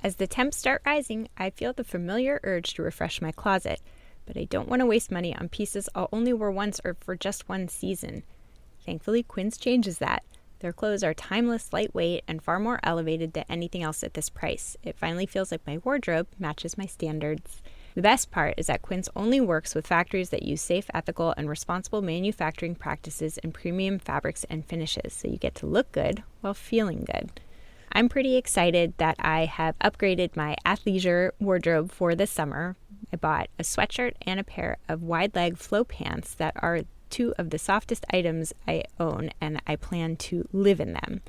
As the temps start rising, I feel the familiar urge to refresh my closet, but I don't want to waste money on pieces I'll only wear once or for just one season. Thankfully, Quince changes that. Their clothes are timeless, lightweight, and far more elevated than anything else at this price. It finally feels like my wardrobe matches my standards. The best part is that Quince only works with factories that use safe, ethical, and responsible manufacturing practices and premium fabrics and finishes, so you get to look good while feeling good. I'm pretty excited that I have upgraded my athleisure wardrobe for this summer. I bought a sweatshirt and a pair of wide-leg flow pants that are two of the softest items I own, and I plan to live in them.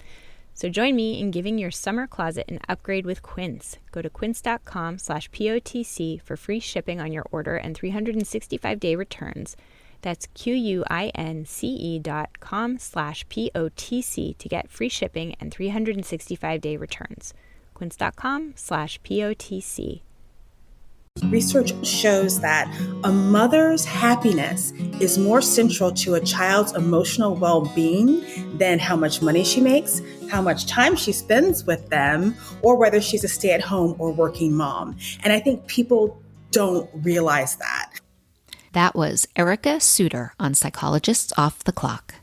So join me in giving your summer closet an upgrade with Quince. Go to quince.com/POTC for free shipping on your order and 365-day returns. That's QUINCE.com/POTC to get free shipping and 365-day returns. Quince.com/POTC. Research shows that a mother's happiness is more central to a child's emotional well-being than how much money she makes, how much time she spends with them, or whether she's a stay-at-home or working mom. And I think people don't realize that. That was Ericka Sóuter on Psychologists Off the Clock.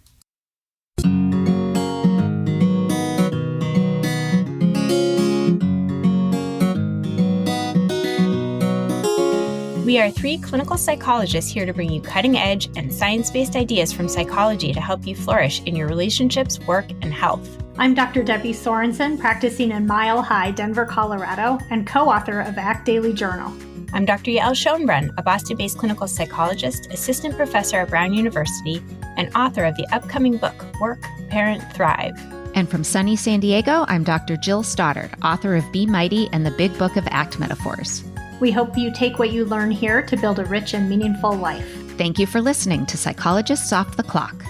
We are three clinical psychologists here to bring you cutting-edge and science-based ideas from psychology to help you flourish in your relationships, work, and health. I'm Dr. Debbie Sorensen, practicing in Mile High, Denver, Colorado, and co-author of ACT Daily Journal. I'm Dr. Yael Schonbrunn, a Boston-based clinical psychologist, assistant professor at Brown University, and author of the upcoming book, Work, Parent, Thrive. And from sunny San Diego, I'm Dr. Jill Stoddard, author of Be Mighty and the Big Book of ACT Metaphors. We hope you take what you learn here to build a rich and meaningful life. Thank you for listening to Psychologists Off the Clock.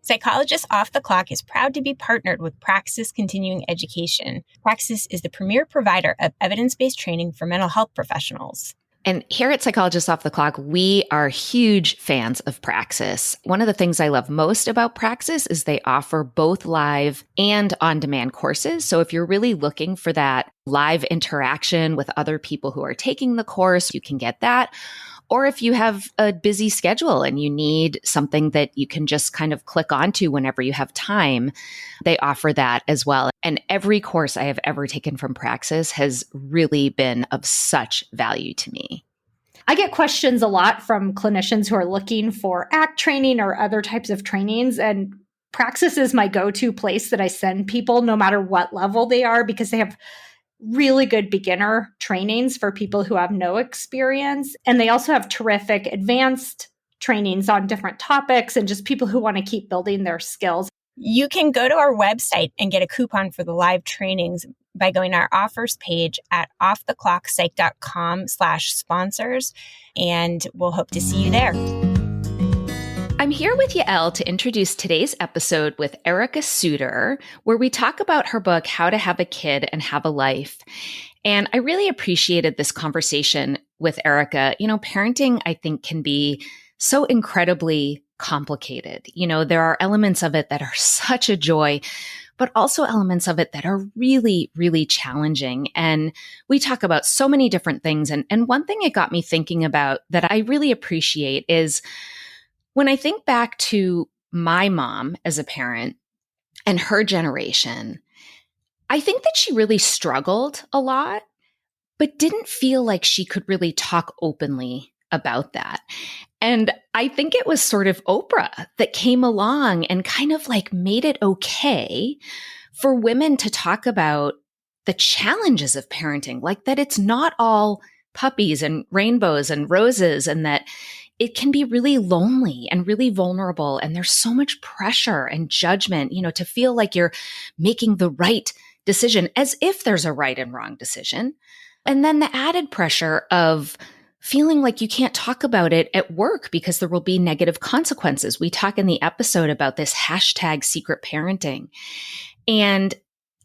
Psychologists Off the Clock is proud to be partnered with Praxis Continuing Education. Praxis is the premier provider of evidence-based training for mental health professionals. And here at Psychologists Off the Clock, we are huge fans of Praxis. One of the things I love most about Praxis is they offer both live and on-demand courses. So if you're really looking for that live interaction with other people who are taking the course, you can get that. Or if you have a busy schedule and you need something that you can just kind of click onto whenever you have time, they offer that as well. And every course I have ever taken from Praxis has really been of such value to me. I get questions a lot from clinicians who are looking for ACT training or other types of trainings, and Praxis is my go-to place that I send people no matter what level they are, because they have really good beginner trainings for people who have no experience. And they also have terrific advanced trainings on different topics and just people who want to keep building their skills. You can go to our website and get a coupon for the live trainings by going to our offers page at offtheclockpsych.com/sponsors, and we'll hope to see you there. I'm here with Yael to introduce today's episode with Ericka Sóuter, where we talk about her book, How to Have a Kid and Have a Life. And I really appreciated this conversation with Ericka. You know, parenting, I think, can be so incredibly complicated. You know, there are elements of it that are such a joy, but also elements of it that are really, really challenging. And we talk about so many different things. And one thing it got me thinking about that I really appreciate is when I think back to my mom as a parent and her generation, I think that she really struggled a lot, but didn't feel like she could really talk openly about that. And I think it was sort of Oprah that came along and kind of like made it okay for women to talk about the challenges of parenting, like that it's not all puppies and rainbows and roses, and that it can be really lonely and really vulnerable. And there's so much pressure and judgment, you know, to feel like you're making the right decision, as if there's a right and wrong decision. And then the added pressure of feeling like you can't talk about it at work because there will be negative consequences. We talk in the episode about this hashtag secret parenting. And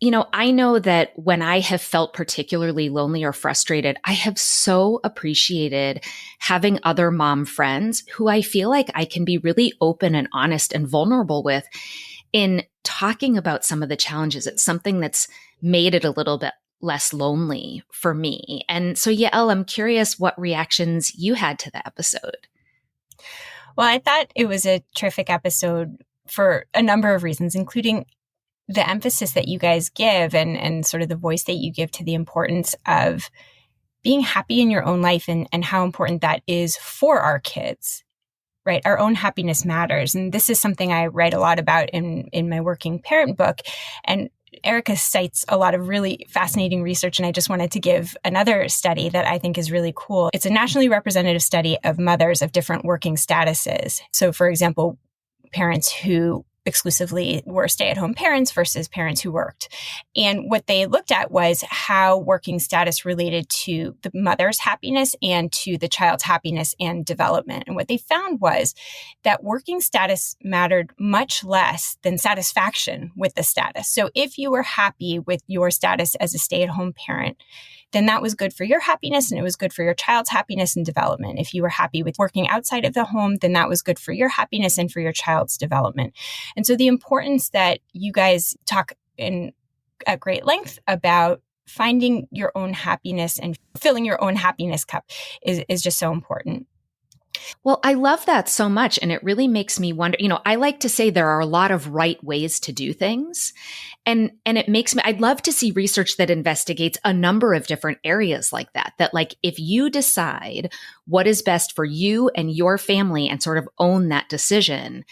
I know that when I have felt particularly lonely or frustrated, I have so appreciated having other mom friends who I feel like I can be really open and honest and vulnerable with in talking about some of the challenges. It's something that's made it a little bit less lonely for me. And so, Yael, I'm curious what reactions you had to the episode. Well, I thought it was a terrific episode for a number of reasons, including the emphasis that you guys give and sort of the voice that you give to the importance of being happy in your own life and how important that is for our kids, right? Our own happiness matters. And this is something I write a lot about in my working parent book. And Ericka cites a lot of really fascinating research, and I just wanted to give another study that I think is really cool. It's a nationally representative study of mothers of different working statuses. So, for example, parents who exclusively were stay-at-home parents versus parents who worked. And what they looked at was how working status related to the mother's happiness and to the child's happiness and development. And what they found was that working status mattered much less than satisfaction with the status. So if you were happy with your status as a stay-at-home parent, then that was good for your happiness and it was good for your child's happiness and development. If you were happy with working outside of the home, then that was good for your happiness and for your child's development. And so the importance that you guys talk at great length about finding your own happiness and filling your own happiness cup is just so important. Well, I love that so much. And it really makes me wonder, I like to say there are a lot of right ways to do things. And it makes me, I'd love to see research that investigates a number of different areas like that. That like, if you decide what is best for you and your family and sort of own that decision,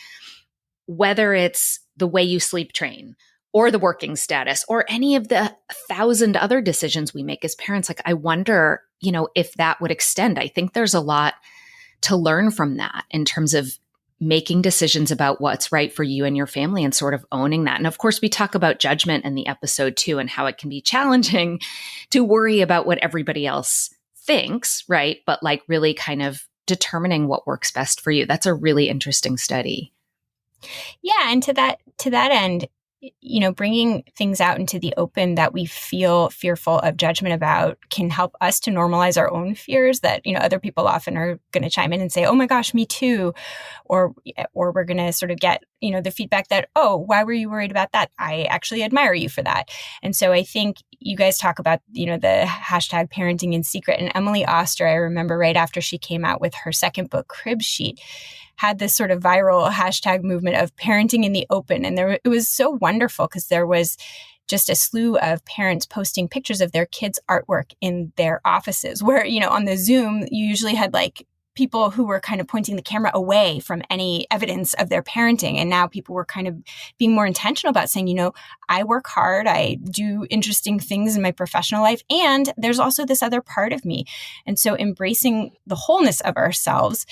whether it's the way you sleep train or the working status or any of the 1,000 other decisions we make as parents, like, I wonder, if that would extend. I think there's a lot to learn from that in terms of making decisions about what's right for you and your family and sort of owning that. And of course, we talk about judgment in the episode too, and how it can be challenging to worry about what everybody else thinks, right? But like really kind of determining what works best for you. That's a really interesting study. Yeah. And to that end, bringing things out into the open that we feel fearful of judgment about can help us to normalize our own fears that, other people often are going to chime in and say, oh my gosh, me too. Or we're going to sort of get, the feedback that, oh, why were you worried about that? I actually admire you for that. And so I think you guys talk about, the hashtag parenting in secret. And Emily Oster, I remember right after she came out with her second book, Crib Sheet, had this sort of viral hashtag movement of parenting in the open. And it was so wonderful because there was just a slew of parents posting pictures of their kids' artwork in their offices where, on the Zoom, you usually had like people who were kind of pointing the camera away from any evidence of their parenting. And now people were kind of being more intentional about saying, I work hard, I do interesting things in my professional life, and there's also this other part of me. And so embracing the wholeness of ourselves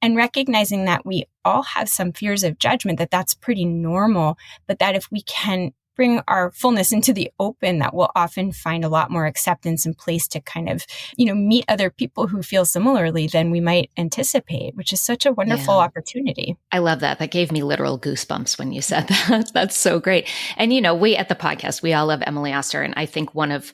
and recognizing that we all have some fears of judgment, that's pretty normal, but that if we can bring our fullness into the open, that we'll often find a lot more acceptance in place to kind of, meet other people who feel similarly than we might anticipate, which is such a wonderful opportunity. I love that. That gave me literal goosebumps when you said that. That's so great. And, we at the podcast, we all love Emily Oster. And I think one of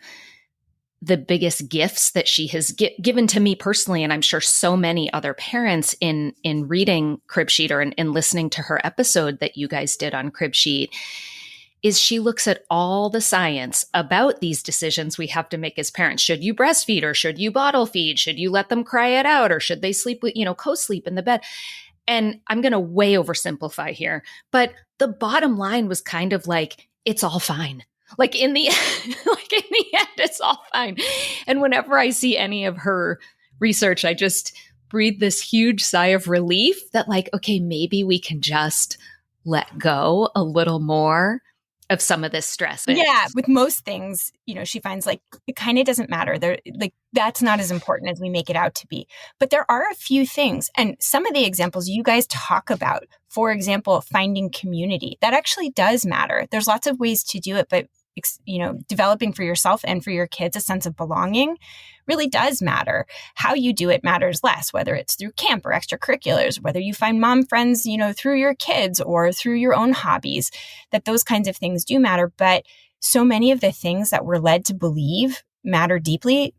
the biggest gifts that she has given to me personally, and I'm sure so many other parents in reading Crib Sheet or in listening to her episode that you guys did on Crib Sheet, is she looks at all the science about these decisions we have to make as parents. Should you breastfeed or should you bottle feed? Should you let them cry it out or should they sleep with, co-sleep in the bed? And I'm going to way oversimplify here, but the bottom line was kind of like, it's all fine. Like in the end, it's all fine. And whenever I see any of her research, I just breathe this huge sigh of relief that like, okay, maybe we can just let go a little more of some of this stress. Yeah. With most things, she finds like it kind of doesn't matter. That's not as important as we make it out to be. But there are a few things. And some of the examples you guys talk about, for example, finding community, that actually does matter. There's lots of ways to do it, but developing for yourself and for your kids a sense of belonging really does matter. How you do it matters less, whether it's through camp or extracurriculars, whether you find mom friends, through your kids or through your own hobbies, that those kinds of things do matter. But so many of the things that we're led to believe matter deeply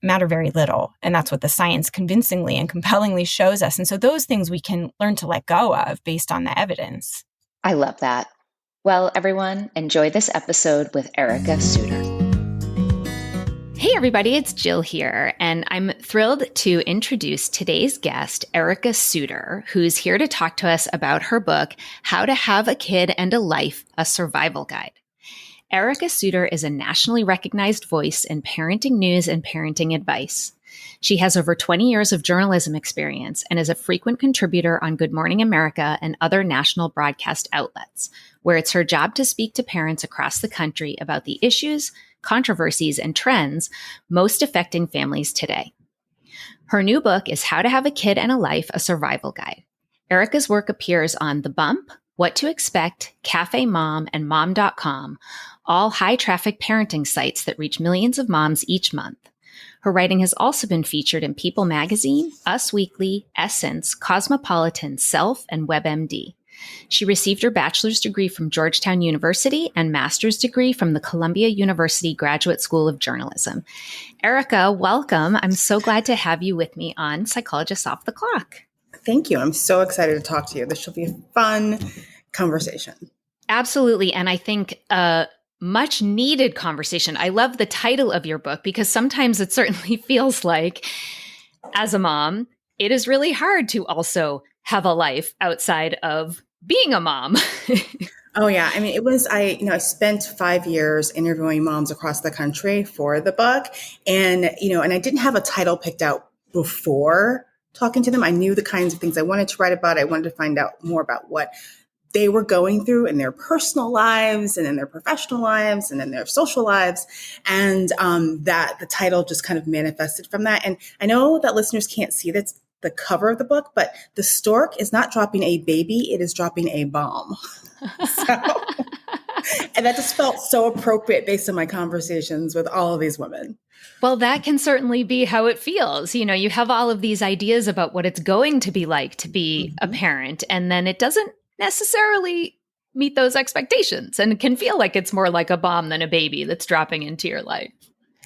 matter very little. And that's what the science convincingly and compellingly shows us. And so those things we can learn to let go of based on the evidence. I love that. Well, everyone, enjoy this episode with Ericka Sóuter. Hey, everybody, it's Jill here, and I'm thrilled to introduce today's guest, Ericka Sóuter, who's here to talk to us about her book, How to Have a Kid and a Life, a Survival Guide. Ericka Sóuter is a nationally recognized voice in parenting news and parenting advice. She has over 20 years of journalism experience and is a frequent contributor on Good Morning America and other national broadcast outlets, where it's her job to speak to parents across the country about the issues, controversies, and trends most affecting families today. Her new book is How to Have a Kid and a Life, a Survival Guide. Ericka's work appears on The Bump, What to Expect, Cafe Mom, and Mom.com, all high-traffic parenting sites that reach millions of moms each month. Her writing has also been featured in People Magazine, Us Weekly, Essence, Cosmopolitan, Self, and WebMD. She received her bachelor's degree from Georgetown University and master's degree from the Columbia University Graduate School of Journalism. Ericka, welcome. I'm so glad to have you with me on Psychologists Off the Clock. Thank you. I'm so excited to talk to you. This should be a fun conversation. Absolutely. And I think much needed conversation. I love the title of your book because sometimes it certainly feels like, as a mom, it is really hard to also have a life outside of being a mom. Oh yeah. I mean, I spent 5 years interviewing moms across the country for the book, and I didn't have a title picked out before talking to them. I knew the kinds of things I wanted to write about. I wanted to find out more about what they were going through in their personal lives and in their professional lives and in their social lives. And that the title just kind of manifested from that. And I know that listeners can't see that's the cover of the book, but the stork is not dropping a baby. It is dropping a bomb. And that just felt so appropriate based on my conversations with all of these women. Well, that can certainly be how it feels. You have all of these ideas about what it's going to be like to be a parent, and then it doesn't necessarily meet those expectations, and it can feel like it's more like a bomb than a baby that's dropping into your life.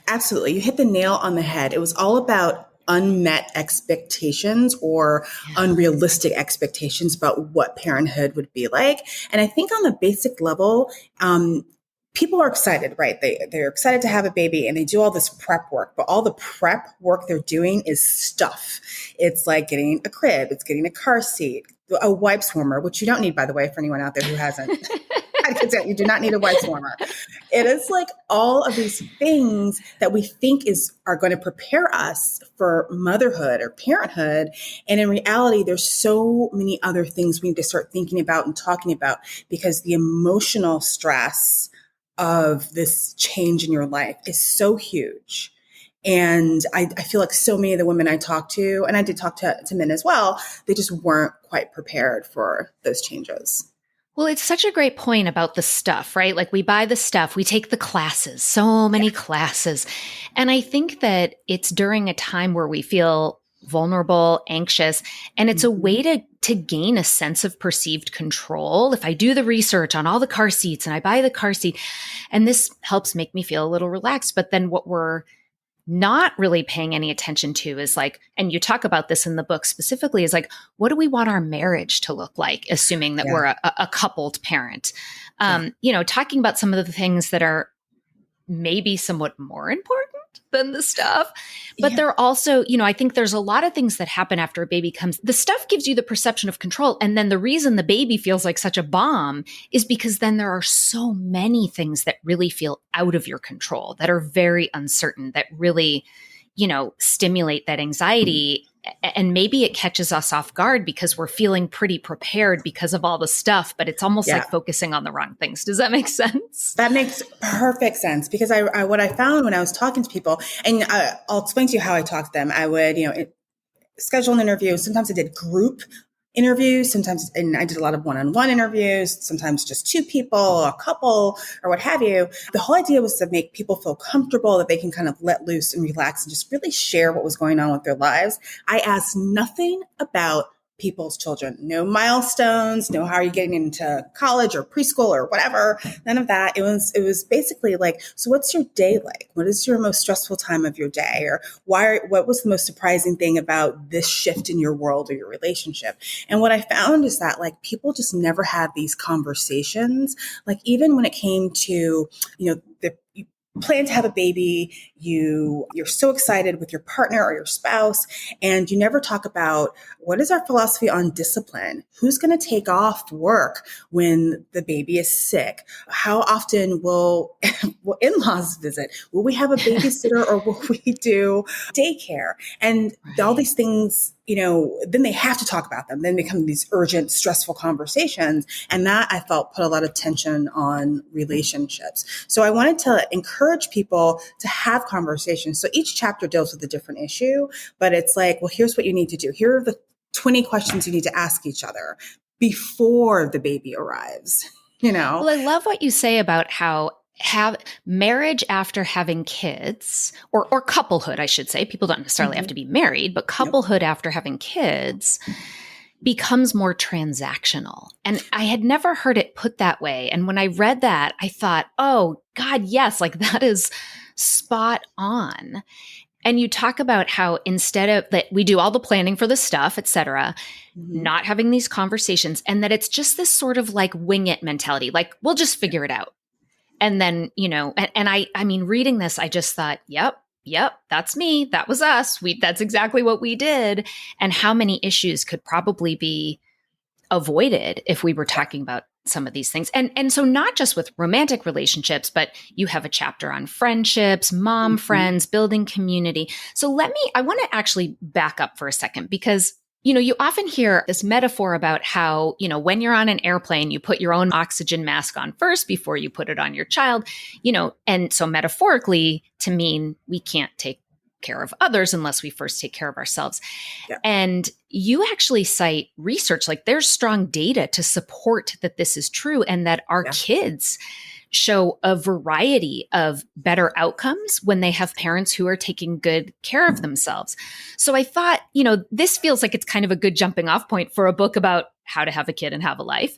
Absolutely. You hit the nail on the head. It was all about unmet expectations or unrealistic expectations about what parenthood would be like. And I think on the basic level, people are excited, right? They're excited to have a baby and they do all this prep work, but all the prep work they're doing is stuff. It's like getting a crib, it's getting a car seat, a wipes warmer, which you don't need, by the way, for anyone out there who hasn't. You do not need a wipes warmer. It is like all of these things that we think are going to prepare us for motherhood or parenthood. And in reality, there's so many other things we need to start thinking about and talking about, because the emotional stress of this change in your life is so huge. And I feel like so many of the women I talked to, and I did talk to men as well, they just weren't quite prepared for those changes. Well, it's such a great point about the stuff, right? Like we buy the stuff, we take the classes, so many classes. And I think that it's during a time where we feel vulnerable, anxious, and it's a way to gain a sense of perceived control. If I do the research on all the car seats and I buy the car seat, and this helps make me feel a little relaxed. But then what we're not really paying any attention to is like, and you talk about this in the book specifically, is like, what do we want our marriage to look like, assuming that we're a coupled parent? Talking about some of the things that are maybe somewhat more important than the stuff. But they're also, I think there's a lot of things that happen after a baby comes. The stuff gives you the perception of control. And then the reason the baby feels like such a bomb is because then there are so many things that really feel out of your control, that are very uncertain, that really, stimulate that anxiety. And maybe it catches us off guard because we're feeling pretty prepared because of all the stuff, but it's almost like focusing on the wrong things. Does that make sense? That makes perfect sense, because what I found when I was talking to people, and I'll explain to you how I talked to them. I would, schedule an interview. Sometimes I did group interviews, and I did a lot of one-on-one interviews, sometimes just two people, a couple, or what have you. The whole idea was to make people feel comfortable, that they can kind of let loose and relax and just really share what was going on with their lives. I asked nothing about people's children. No milestones, no how are you getting into college or preschool or whatever. None of that. It was basically like, so what's your day like? What is your most stressful time of your day? Or what was the most surprising thing about this shift in your world or your relationship? And what I found is that like people just never have these conversations. Like even when it came to, you plan to have a baby, you're so excited with your partner or your spouse, and you never talk about what is our philosophy on discipline? Who's going to take off work when the baby is sick? How often will in-laws visit? Will we have a babysitter or will we do daycare? And all these things, then they have to talk about them. Then become these urgent, stressful conversations. And that I felt put a lot of tension on relationships. So I wanted to encourage people to have conversations. So each chapter deals with a different issue, but it's like, well, here's what you need to do. Here are the 20 questions you need to ask each other before the baby arrives, Well, I love what you say about how have marriage after having kids or couplehood, I should say. People don't necessarily have to be married, but couplehood after having kids becomes more transactional. And I had never heard it put that way. And when I read that, I thought, oh God, yes, like that is spot on. And you talk about how instead of that, we do all the planning for the stuff, et cetera, not having these conversations, and that it's just this sort of like wing it mentality, like we'll just figure it out. And then, and I mean, reading this, I just thought, yep, that's me. That was us. That's exactly what we did. And how many issues could probably be avoided if we were talking about some of these things. And so not just with romantic relationships, but you have a chapter on friendships, mom friends, building community. So I want to actually back up for a second because you often hear this metaphor about how, when you're on an airplane, you put your own oxygen mask on first before you put it on your child, and so metaphorically to mean we can't take care of others unless we first take care of ourselves. Yeah. And you actually cite research, like there's strong data to support that this is true and that our kids show a variety of better outcomes when they have parents who are taking good care of themselves. So I thought, this feels like it's kind of a good jumping off point for a book about how to have a kid and have a life.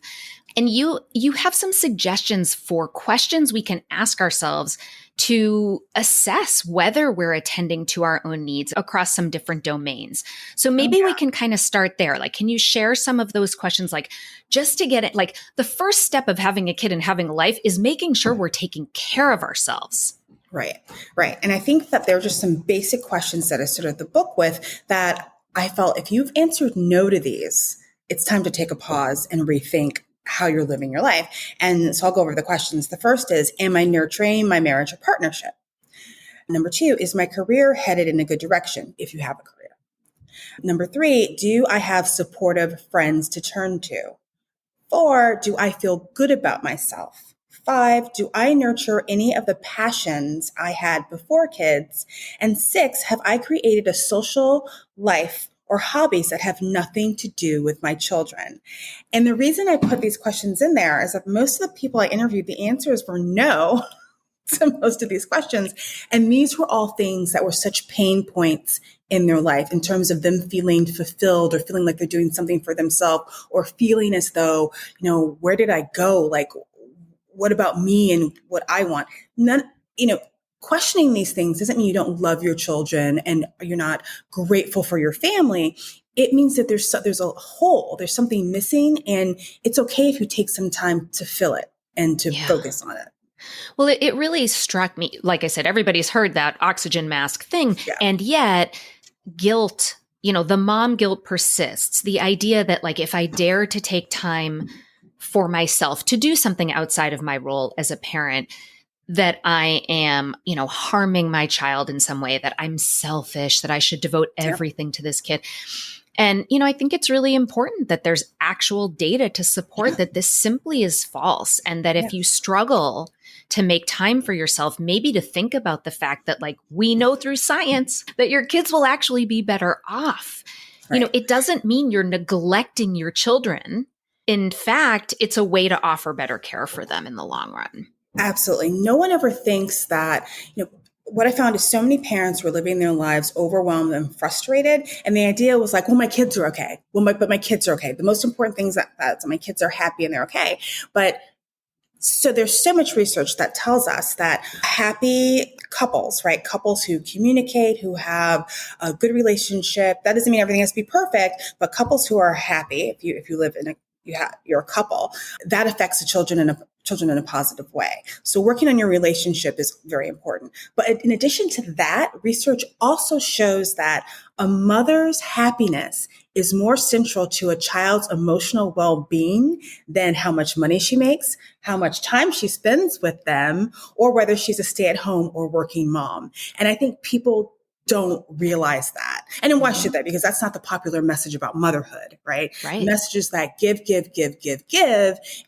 And you have some suggestions for questions we can ask ourselves to assess whether we're attending to our own needs across some different domains. So maybe we can kind of start there. Like, can you share some of those questions? Like, just to get it, like the first step of having a kid and having a life is making sure we're taking care of ourselves. Right. And I think that there are just some basic questions that I started the book with that I felt if you've answered no to these, it's time to take a pause and rethink how you're living your life. And so I'll go over the questions. The first is, am I nurturing my marriage or partnership? Number 2, is my career headed in a good direction if you have a career? Number 3, do I have supportive friends to turn to? 4, do I feel good about myself? 5, do I nurture any of the passions I had before kids? And 6, have I created a social life or hobbies that have nothing to do with my children? And the reason I put these questions in there is that most of the people I interviewed, the answers were no to most of these questions. And these were all things that were such pain points in their life in terms of them feeling fulfilled or feeling like they're doing something for themselves or feeling as though, where did I go? Like, what about me and what I want? Questioning these things doesn't mean you don't love your children and you're not grateful for your family. It means that there's a hole, there's something missing, and it's okay if you take some time to fill it and to focus on it. Well, it really struck me. Like I said, everybody's heard that oxygen mask thing, and yet guilt, the mom guilt persists. The idea that like, if I dare to take time for myself to do something outside of my role as a parent, that I am, harming my child in some way, that I'm selfish, that I should devote everything to this kid. And, I think it's really important that there's actual data to support that this simply is false. And that if you struggle to make time for yourself, maybe to think about the fact that like we know through science that your kids will actually be better off. Right. It doesn't mean you're neglecting your children. In fact, it's a way to offer better care for them in the long run. Absolutely. No one ever thinks that, what I found is so many parents were living their lives overwhelmed and frustrated. And the idea was like, well, my kids are okay. But my kids are okay. The most important thing is that my kids are happy and they're okay. But so there's so much research that tells us that happy couples, right? Couples who communicate, who have a good relationship, that doesn't mean everything has to be perfect, but couples who are happy, if you live in you're a couple, that affects the children in a positive way. So working on your relationship is very important. But in addition to that, research also shows that a mother's happiness is more central to a child's emotional well-being than how much money she makes, how much time she spends with them, or whether she's a stay-at-home or working mom. And I think people don't realize that. And then why should they? Because that's not the popular message about motherhood, right? Right. The message is that give,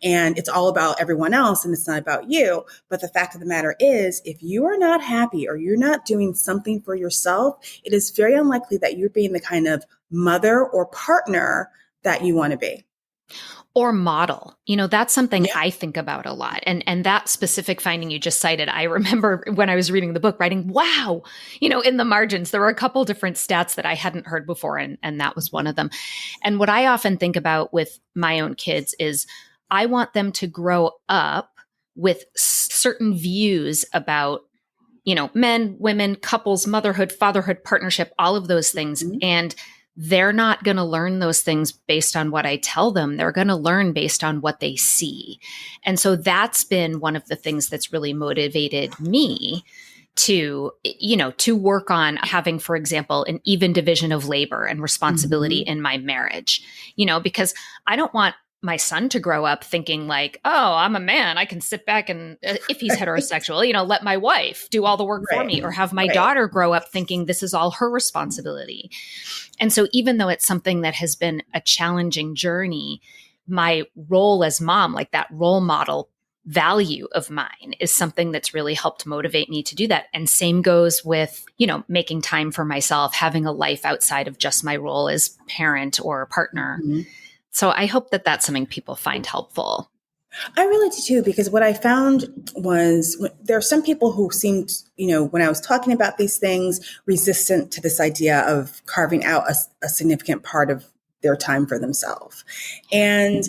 and it's all about everyone else and it's not about you. But the fact of the matter is, if you are not happy or you're not doing something for yourself, it is very unlikely that you're being the kind of mother or partner that you want to be. Or model. That's something I think about a lot. And that specific finding you just cited, I remember when I was reading the book, writing, wow, in the margins, there were a couple different stats that I hadn't heard before. And that was one of them. And what I often think about with my own kids is I want them to grow up with certain views about, men, women, couples, motherhood, fatherhood, partnership, all of those things. Mm-hmm. And they're not going to learn those things based on what I tell them. They're going to learn based on what they see. And so that's been one of the things that's really motivated me to work on having, for example, an even division of labor and responsibility in my marriage, because I don't want my son to grow up thinking like, oh, I'm a man, I can sit back and if he's heterosexual, let my wife do all the work for me, or have my daughter grow up thinking this is all her responsibility. And so even though it's something that has been a challenging journey, my role as mom, like that role model value of mine, is something that's really helped motivate me to do that. And same goes with, making time for myself, having a life outside of just my role as parent or partner. Mm-hmm. So I hope that that's something people find helpful. I really do too, because what I found was there are some people who seemed, when I was talking about these things, resistant to this idea of carving out a significant part of their time for themselves. And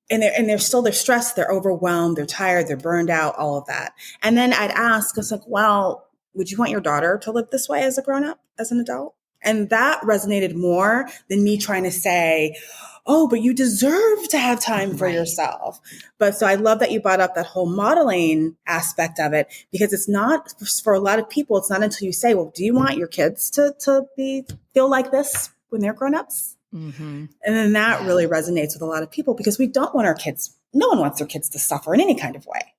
they're stressed, they're overwhelmed, they're tired, they're burned out, all of that. And then I'd ask, I was like, well, would you want your daughter to live this way as a grown-up, as an adult? And that resonated more than me trying to say, oh, but you deserve to have time for yourself. But so I love that you brought up that whole modeling aspect of it, because it's not, for a lot of people, it's not until you say, well, do you want your kids to feel like this when they're grown-ups? Mm-hmm. And then that really resonates with a lot of people, because we don't want no one wants their kids to suffer in any kind of way.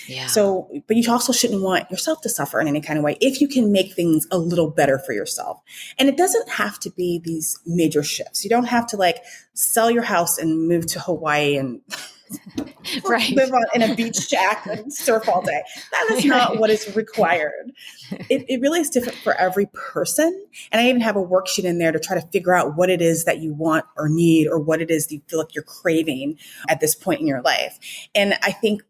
Yeah. So, but you also shouldn't want yourself to suffer in any kind of way if you can make things a little better for yourself. And it doesn't have to be these major shifts. You don't have to sell your house and move to Hawaii and live in a beach shack and surf all day. That is not what is required. It really is different for every person. And I even have a worksheet in there to try to figure out what it is that you want or need, or what it is that you feel like you're craving at this point in your life. And I think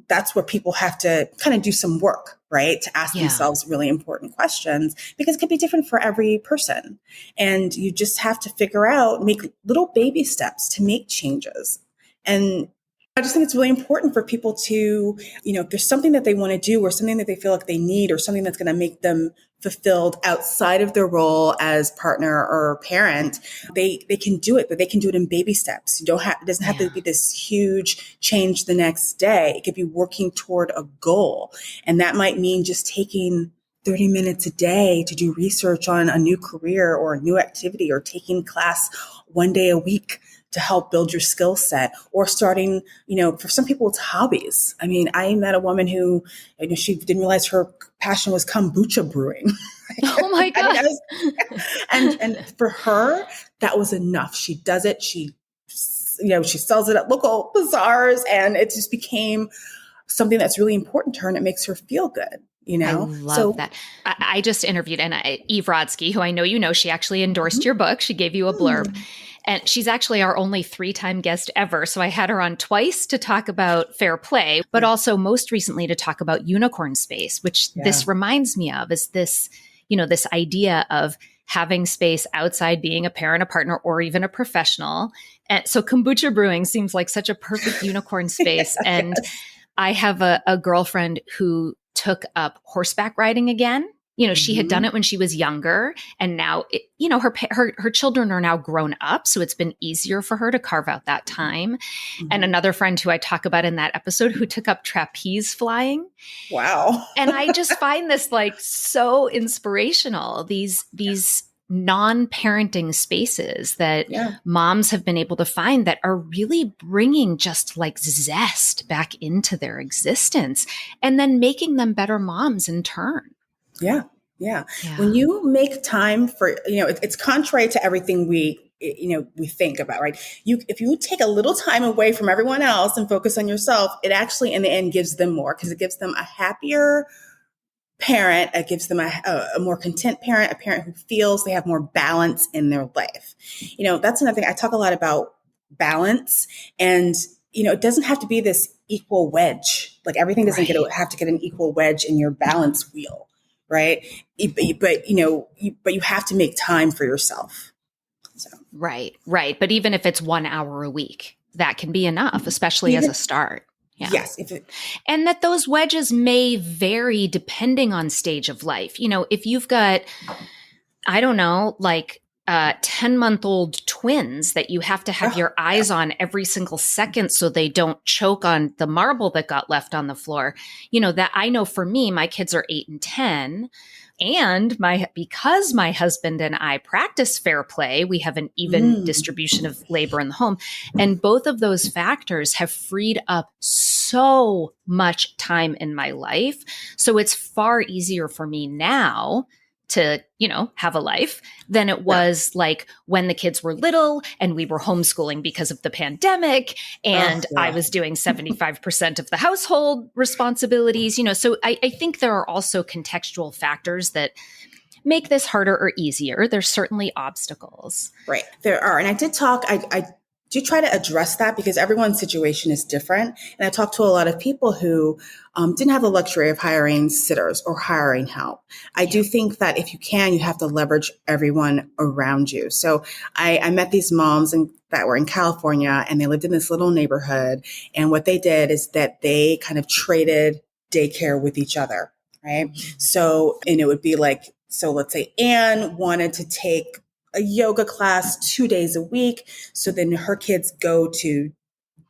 that's where people have to kind of do some work, right? To ask themselves really important questions, because it could be different for every person. And you just have to make little baby steps to make changes. And I just think it's really important for people to, if there's something that they want to do, or something that they feel like they need, or something that's going to make them fulfilled outside of their role as partner or parent, they can do it, but they can do it in baby steps. It doesn't have to be this huge change the next day. It could be working toward a goal. And that might mean just taking 30 minutes a day to do research on a new career or a new activity, or taking class one day a week to help build your skill set, or starting, for some people it's hobbies. I mean, I met a woman who, she didn't realize her passion was kombucha brewing. Oh my God. And for her, that was enough. She does it. She sells it at local bazaars, and it just became something that's really important to her, and it makes her feel good. I love that. I just interviewed Eve Rodsky, who I know she actually endorsed your book. She gave you a blurb. And she's actually our only 3-time guest ever. So I had her on twice to talk about fair play, but also most recently to talk about unicorn space, which this reminds me of, is this, this idea of having space outside being a parent, a partner, or even a professional. And so kombucha brewing seems like such a perfect unicorn space. And I have a girlfriend who took up horseback riding again. She had done it when she was younger, and now, her children are now grown up. So it's been easier for her to carve out that time. And another friend who I talk about in that episode who took up trapeze flying. Wow. And I just find this like so inspirational. These non-parenting spaces that moms have been able to find that are really bringing just like zest back into their existence and then making them better moms in turn. Yeah. When you make time for, it's contrary to everything we think about, right? If you take a little time away from everyone else and focus on yourself, it actually in the end gives them more, because it gives them a happier parent. It gives them a more content parent, a parent who feels they have more balance in their life. That's another thing. I talk a lot about balance, and, it doesn't have to be this equal wedge. Like everything doesn't have to get an equal wedge in your balance wheel. Right. But you have to make time for yourself. So. Right. But even if it's 1 hour a week, that can be enough, especially as a start. Yeah. Yes. And that those wedges may vary depending on stage of life. If you've got, I don't know, like 10-month-old twins that you have to have your eyes on every single second so they don't choke on the marble that got left on the floor. That I know for me, my kids are 8 and 10. And because my husband and I practice fair play, we have an even distribution of labor in the home. And both of those factors have freed up so much time in my life. So it's far easier for me now to, have a life than it was like when the kids were little and we were homeschooling because of the pandemic and I was doing 75% of the household responsibilities, so I think there are also contextual factors that make this harder or easier. There's certainly obstacles. Right. There are. And I did talk, I do try to address that because everyone's situation is different. And I talked to a lot of people who didn't have the luxury of hiring sitters or hiring help. I do think that if you can, you have to leverage everyone around you. So I met these moms that were in California, and they lived in this little neighborhood. And what they did is that they kind of traded daycare with each other, right? So, and it would be like, so let's say Anne wanted to take a yoga class 2 days a week. So then her kids go to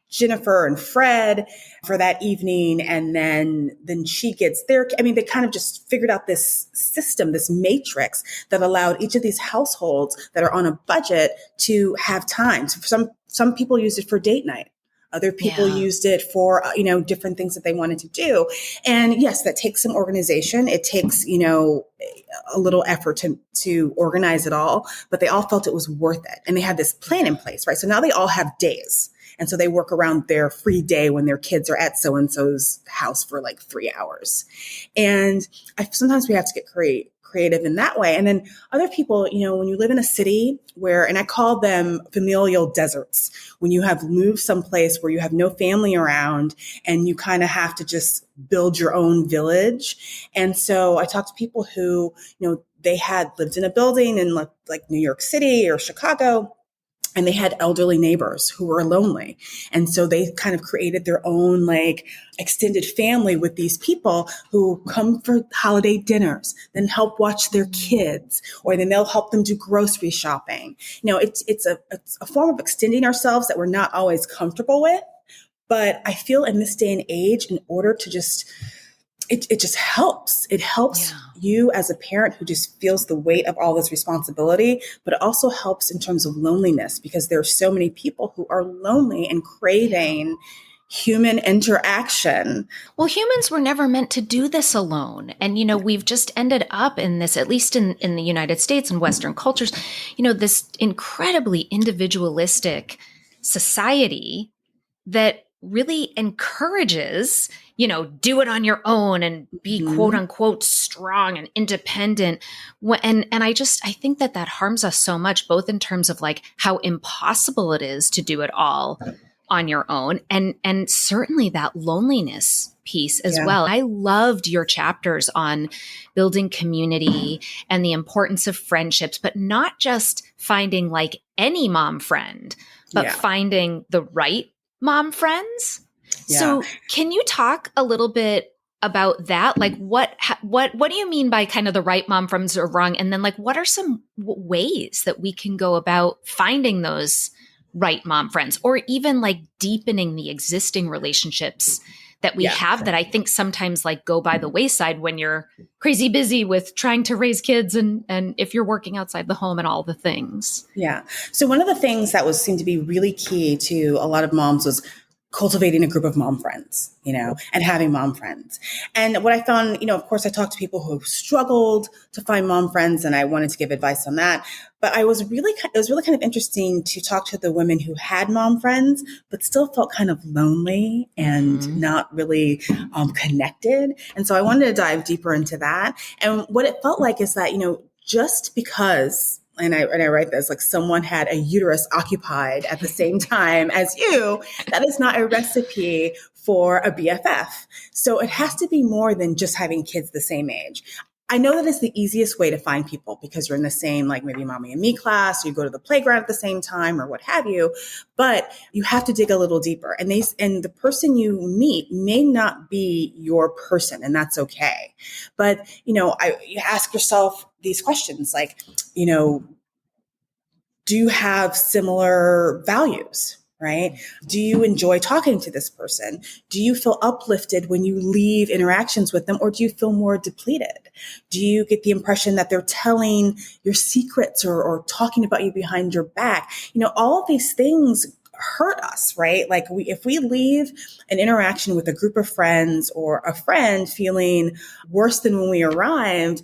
Jennifer and Fred for that evening. And then she gets their, they kind of just figured out this system, this matrix that allowed each of these households that are on a budget to have time. So some people use it for date night. Other people used it for, different things that they wanted to do. And yes, that takes some organization. It takes, a little effort to organize it all, but they all felt it was worth it. And they had this plan in place, right? So now they all have days. And so they work around their free day when their kids are at so-and-so's house for like 3 hours. And sometimes we have to get creative in that way. And then other people, when you live in a city and I call them familial deserts, when you have moved someplace where you have no family around and you kind of have to just build your own village. And so I talked to people who, they had lived in a building in like New York City or Chicago, and they had elderly neighbors who were lonely. And so they kind of created their own like extended family with these people who come for holiday dinners, then help watch their kids, or then they'll help them do grocery shopping. It's a form of extending ourselves that we're not always comfortable with. But I feel in this day and age, in order to it just helps. It helps you as a parent who just feels the weight of all this responsibility, but it also helps in terms of loneliness, because there are so many people who are lonely and craving human interaction. Well, humans were never meant to do this alone. And, we've just ended up in this, at least in the United States and Western cultures, this incredibly individualistic society that really encourages, do it on your own and be quote unquote strong and independent. And I think that harms us so much, both in terms of like how impossible it is to do it all on your own. And certainly that loneliness piece as well. I loved your chapters on building community and the importance of friendships, but not just finding like any mom friend, but finding the right mom friends. Yeah. So can you talk a little bit about that? Like what do you mean by kind of the right mom friends or wrong? And then like, what are some ways that we can go about finding those right mom friends, or even like deepening the existing relationships that we have that I think sometimes like go by the wayside when you're crazy busy with trying to raise kids and if you're working outside the home and all the things. Yeah. So one of the things that seemed to be really key to a lot of moms was cultivating a group of mom friends, and having mom friends. And what I found, of course, I talked to people who struggled to find mom friends, and I wanted to give advice on that. But it was really kind of interesting to talk to the women who had mom friends, but still felt kind of lonely and not really connected. And so I wanted to dive deeper into that. And what it felt like is that, just because, and I write this, like someone had a uterus occupied at the same time as you, that is not a recipe for a BFF. So it has to be more than just having kids the same age. I know that it's the easiest way to find people because you're in the same, like maybe mommy and me class, or you go to the playground at the same time or what have you, but you have to dig a little deeper. And the person you meet may not be your person, and that's okay. But, you ask yourself these questions like, do you have similar values? Right? Do you enjoy talking to this person? Do you feel uplifted when you leave interactions with them, or do you feel more depleted? Do you get the impression that they're telling your secrets or talking about you behind your back? All of these things hurt us, right? Like if we leave an interaction with a group of friends or a friend feeling worse than when we arrived,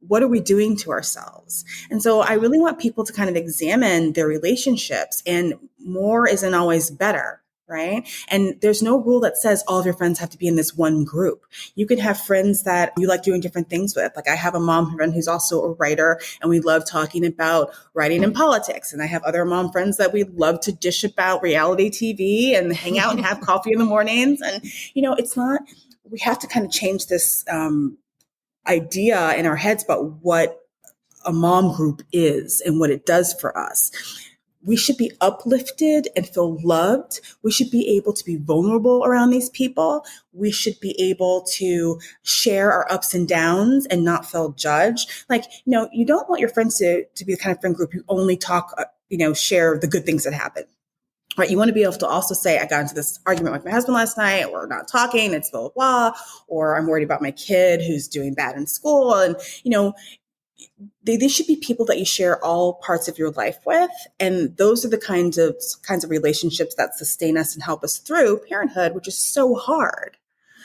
what are we doing to ourselves? And so I really want people to kind of examine their relationships, and more isn't always better, right? And there's no rule that says all of your friends have to be in this one group. You can have friends that you like doing different things with. Like I have a mom friend who's also a writer, and we love talking about writing and politics. And I have other mom friends that we love to dish about reality TV and hang out and have coffee in the mornings. And, it's not, we have to kind of change this, idea in our heads about what a mom group is and what it does for us. We should be uplifted and feel loved. We should be able to be vulnerable around these people. We should be able to share our ups and downs and not feel judged. Like, you don't want your friends to be the kind of friend group you only talk, share the good things that happen. Right. You want to be able to also say, I got into this argument with my husband last night, or we're not talking, it's blah, blah, blah, or I'm worried about my kid who's doing bad in school. And, they should be people that you share all parts of your life with. And those are the kinds of relationships that sustain us and help us through parenthood, which is so hard.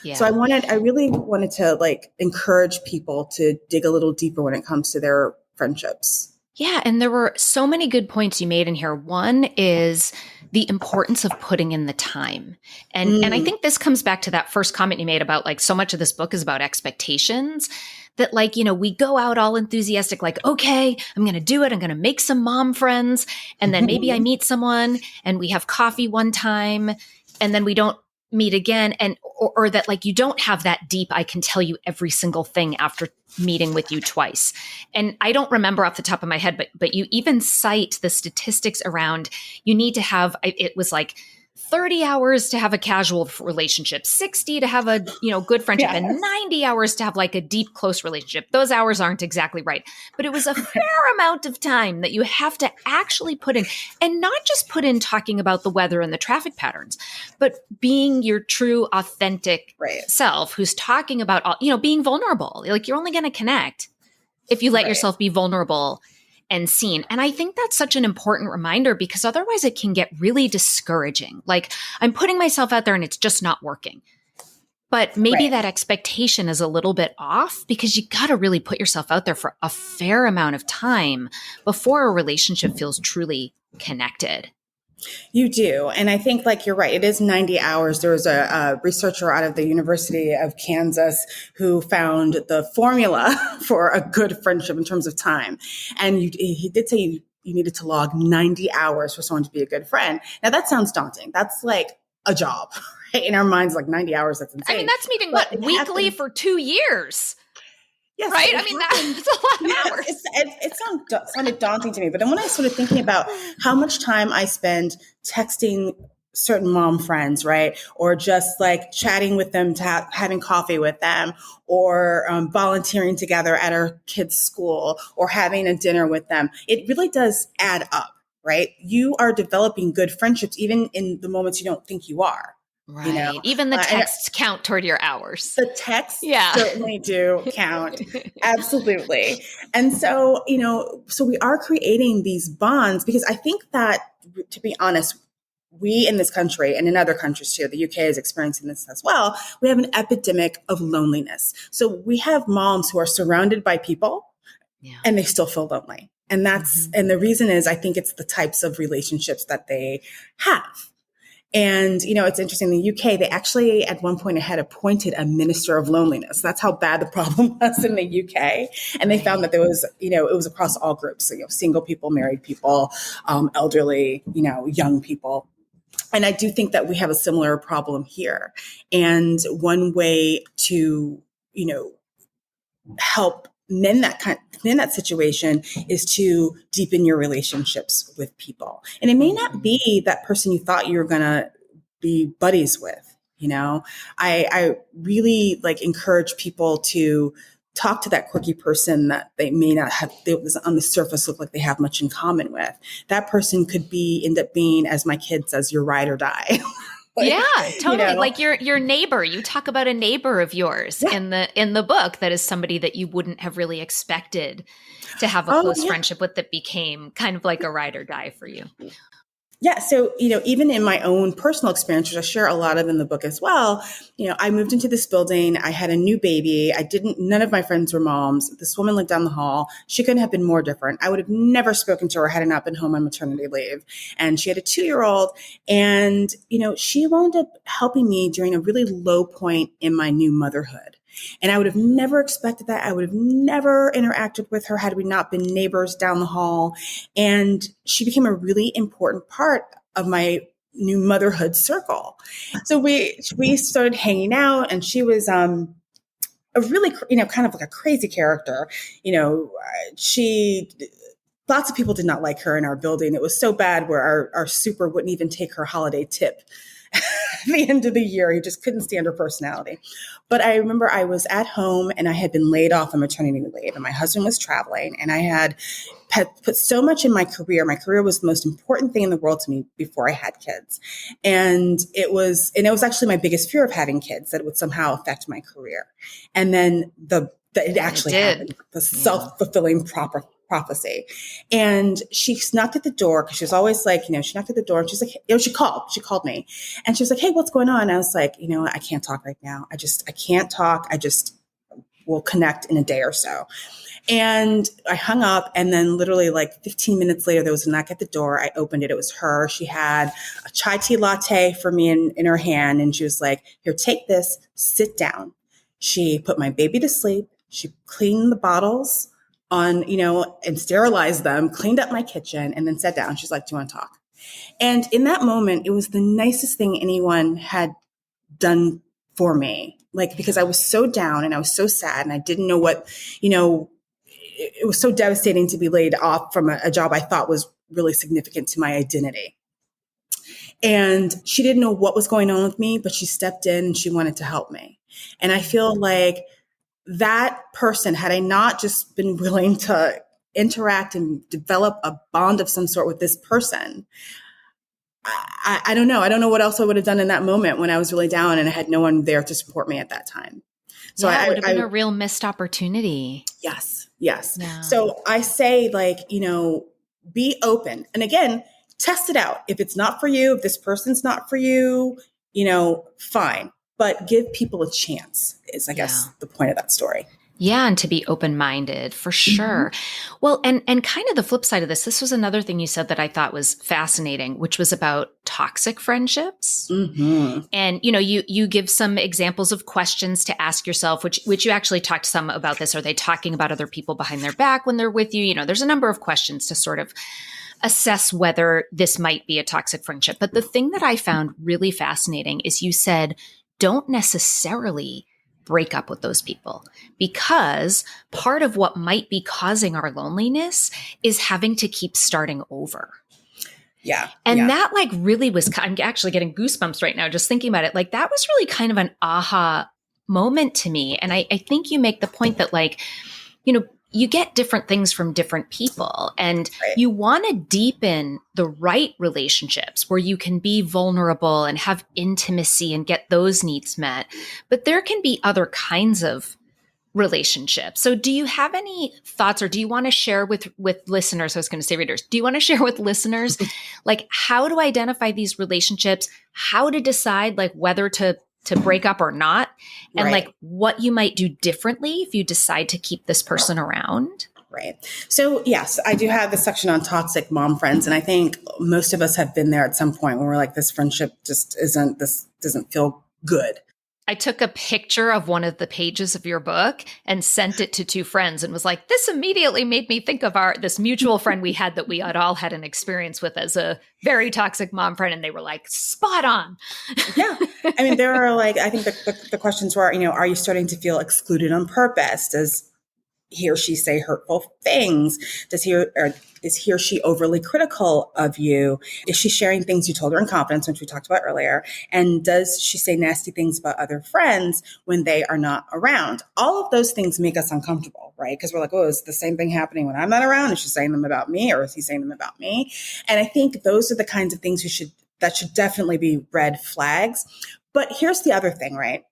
Yeah. So I really wanted to like encourage people to dig a little deeper when it comes to their friendships. Yeah. And there were so many good points you made in here. One is the importance of putting in the time. And I think this comes back to that first comment you made about like so much of this book is about expectations, that like, we go out all enthusiastic, like, okay, I'm going to do it. I'm going to make some mom friends. And then maybe I meet someone and we have coffee one time and then we don't meet again. And, or that like, you don't have that deep, I can tell you every single thing after meeting with you twice. And I don't remember off the top of my head, but you even cite the statistics around, you need to have, it was like 30 hours to have a casual relationship, 60 to have a, good friendship, and 90 hours to have like a deep, close relationship. Those hours aren't exactly right, but it was a fair amount of time that you have to actually put in, and not just put in talking about the weather and the traffic patterns, but being your true, authentic self who's talking about, all, being vulnerable. Like you're only going to connect if you let yourself be vulnerable and seen. And I think that's such an important reminder, because otherwise it can get really discouraging. Like I'm putting myself out there and it's just not working. But maybe that expectation is a little bit off, because you got to really put yourself out there for a fair amount of time before a relationship feels truly connected. You do. And I think, like, you're right. It is 90 hours. There was a researcher out of the University of Kansas who found the formula for a good friendship in terms of time. And he did say you needed to log 90 hours for someone to be a good friend. Now, that sounds daunting. That's like a job, right? In our minds, like 90 hours, that's insane. I mean, that's meeting weekly for 2 years. Yes, right? I mean, that's a lot of hours. It sounded daunting to me. But then when I started thinking about how much time I spend texting certain mom friends, right? Or just like chatting with them, having coffee with them, or volunteering together at our kids' school, or having a dinner with them, it really does add up, right? You are developing good friendships, even in the moments you don't think you are. Right. You know? Even the texts count toward your hours. The texts certainly do count. Absolutely. And so, so we are creating these bonds because I think that, to be honest, we in this country and in other countries too, the UK is experiencing this as well. We have an epidemic of loneliness. So we have moms who are surrounded by people and they still feel lonely. And and the reason is, I think it's the types of relationships that they have. And, it's interesting. In the UK, they actually at one point had appointed a minister of loneliness. That's how bad the problem was in the UK. And they found that there was, it was across all groups. So, single people, married people, elderly, young people. And I do think that we have a similar problem here. And one way to, help mend that situation is to deepen your relationships with people. And it may not be that person you thought you were going to be buddies with. I really encourage people to talk to that quirky person that they may not have, on the surface look like they have much in common with. That person could end up being, as my kid says, your ride or die. Yeah, totally. Like your neighbor. You talk about a neighbor of yours in the book that is somebody that you wouldn't have really expected to have a close friendship with, that became kind of like a ride or die for you. Yeah. So, even in my own personal experience, which I share a lot of in the book as well, I moved into this building. I had a new baby. None of my friends were moms. This woman lived down the hall. She couldn't have been more different. I would have never spoken to her had I not been home on maternity leave. And she had a 2-year-old. And, she wound up helping me during a really low point in my new motherhood. And I would have never expected that. I would have never interacted with her had we not been neighbors down the hall. And she became a really important part of my new motherhood circle. So we started hanging out, and she was a really, kind of like a crazy character. Lots of people did not like her in our building. It was so bad where our super wouldn't even take her holiday tip. At the end of the year, he just couldn't stand her personality. But I remember I was at home and I had been laid off on maternity leave, and my husband was traveling, and I had put so much in my career. My career was the most important thing in the world to me before I had kids. And it was actually my biggest fear of having kids, that it would somehow affect my career. And then it actually happened, the self-fulfilling prophecy. And she knocked at the door, because she was always like, she knocked at the door, and she's like, she called me, and she was like, hey, what's going on? And I was like, I can't talk right now. I can't talk. We'll connect in a day or so. And I hung up, and then literally 15 minutes later, there was a knock at the door. I opened it. It was her. She had a chai tea latte for me in her hand. And she was like, here, take this, sit down. She put my baby to sleep. She cleaned the bottles on, and sterilized them, cleaned up my kitchen, and then sat down. She's like, do you want to talk? And in that moment, it was the nicest thing anyone had done for me. Because I was so down and I was so sad, and I didn't know what, it was so devastating to be laid off from a job I thought was really significant to my identity. And she didn't know what was going on with me, but she stepped in and she wanted to help me. And I feel like that person, had I not just been willing to interact and develop a bond of some sort with this person, I don't know. I don't know what else I would have done in that moment when I was really down and I had no one there to support me at that time. So it would have been a real missed opportunity. Yes. Yeah. So I say, be open. And again, test it out. If it's not for you, if this person's not for you, fine. But give people a chance is, I guess, the point of that story. Yeah, and to be open-minded for sure. Well, and kind of the flip side of this was another thing you said that I thought was fascinating, which was about toxic friendships. And you give some examples of questions to ask yourself, which you actually talked some about this. Are they talking about other people behind their back when they're with you? There's a number of questions to sort of assess whether this might be a toxic friendship. But the thing that I found really fascinating is you said, don't necessarily break up with those people, because part of what might be causing our loneliness is having to keep starting over. Yeah. And that really was, I'm actually getting goosebumps right now just thinking about it. Like that was really kind of an aha moment to me. And I think you make the point that you get different things from different people, and you want to deepen the right relationships where you can be vulnerable and have intimacy and get those needs met. But there can be other kinds of relationships. So do you have any thoughts, or do you want to share with listeners? I was going to say readers. Do you want to share with listeners, how to identify these relationships, how to decide whether to break up or not, and what you might do differently if you decide to keep this person around? Right. So yes, I do have the section on toxic mom friends. And I think most of us have been there at some point when we're like, this friendship doesn't feel good. I took a picture of one of the pages of your book and sent it to two friends and was like, this immediately made me think of this mutual friend we had that we had all had an experience with as a very toxic mom friend. And they were like, spot on. Yeah. I mean, there are I think the questions were, are you starting to feel excluded on purpose? Does he or she say hurtful things? Is he or she overly critical of you? Is she sharing things you told her in confidence, which we talked about earlier? And does she say nasty things about other friends when they are not around? All of those things make us uncomfortable, right? Because we're like, oh, is the same thing happening when I'm not around? Is she saying them about me, or is he saying them about me? And I think those are the kinds of things that should definitely be red flags. But here's the other thing, right?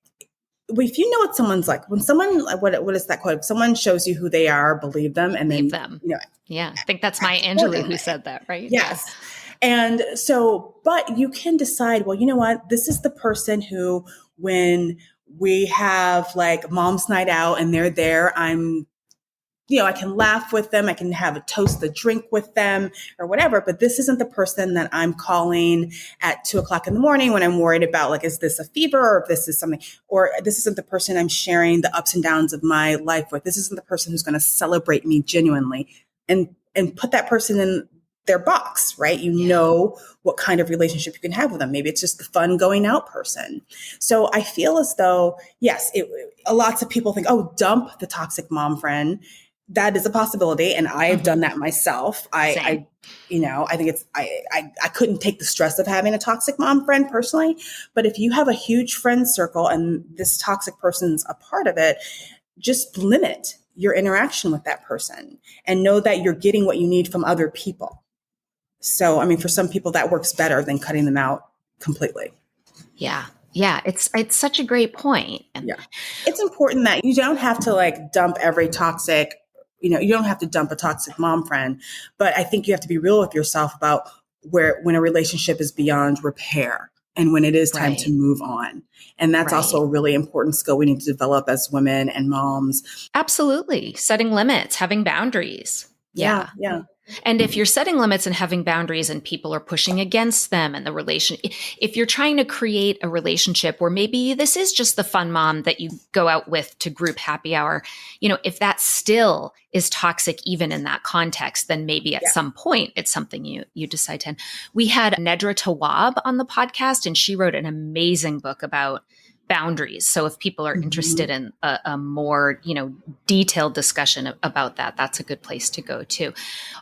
If you know what someone's like, when someone, what is that quote? If someone shows you who they are, believe them, and believe then them. Yeah, I think that's Maya Angelou who said that, right? Yes. And so, but you can decide, well, you know what? This is the person who, when we have mom's night out and they're there, I can laugh with them. I can have a toast, the drink with them or whatever, but this isn't the person that I'm calling at 2:00 in the morning when I'm worried about is this a fever, or if this is something, or this isn't the person I'm sharing the ups and downs of my life with. This isn't the person who's going to celebrate me genuinely and put that person in their box, right? You know what kind of relationship you can have with them. Maybe it's just the fun going out person. So I feel as though, yes, lots of people think, oh, dump the toxic mom friend. That is a possibility. And I have done that myself. I think I couldn't take the stress of having a toxic mom friend personally. But if you have a huge friend circle and this toxic person's a part of it, just limit your interaction with that person and know that you're getting what you need from other people. So, I mean, for some people that works better than cutting them out completely. Yeah. Yeah. It's such a great point. Yeah. It's important that you don't have to dump every toxic, you don't have to dump a toxic mom friend, but I think you have to be real with yourself about when a relationship is beyond repair and when it is time to move on. And that's also a really important skill we need to develop as women and moms. Absolutely. Setting limits, having boundaries. Yeah. And if you're setting limits and having boundaries and people are pushing against them and if you're trying to create a relationship where maybe this is just the fun mom that you go out with to group happy hour, if that still is toxic, even in that context, then maybe at some point it's something you decide to end. We had Nedra Tawwab on the podcast, and she wrote an amazing book about boundaries. So if people are interested in a more, detailed discussion about that, that's a good place to go too.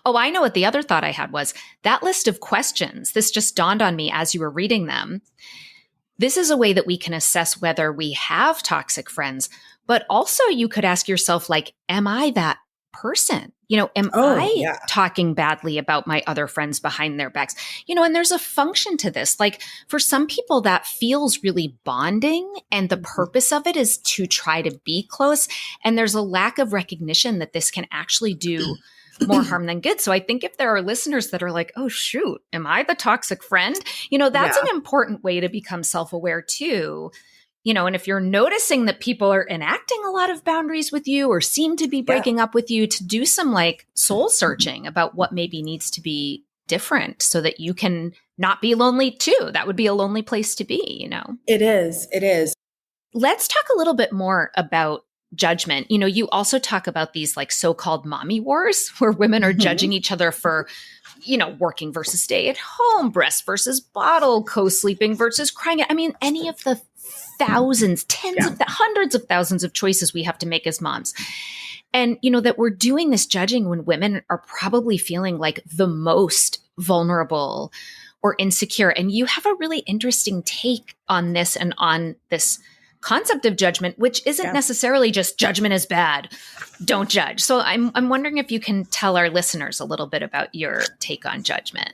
Oh, I know what the other thought I had was that list of questions. This just dawned on me as you were reading them. This is a way that we can assess whether we have toxic friends, but also you could ask yourself, am I that person? Am I talking badly about my other friends behind their backs? And there's a function to this. For some people that feels really bonding, and the purpose of it is to try to be close. And there's a lack of recognition that this can actually do more harm than good. So I think if there are listeners that are like, oh, shoot, am I the toxic friend? That's an important way to become self-aware too. and if you're noticing that people are enacting a lot of boundaries with you or seem to be breaking up with you, to do some like soul searching about what maybe needs to be different so that you can not be lonely too. That would be a lonely place to be, It is. It is. Let's talk a little bit more about judgment. You also talk about these like so-called mommy wars where women are judging each other for, working versus stay at home, breast versus bottle, co-sleeping versus crying. I mean, any of the thousands, hundreds of thousands of choices we have to make as moms. And, that we're doing this judging when women are probably feeling like the most vulnerable or insecure. And you have a really interesting take on this and on this concept of judgment, which isn't necessarily just judgment is bad, don't judge. So I'm wondering if you can tell our listeners a little bit about your take on judgment.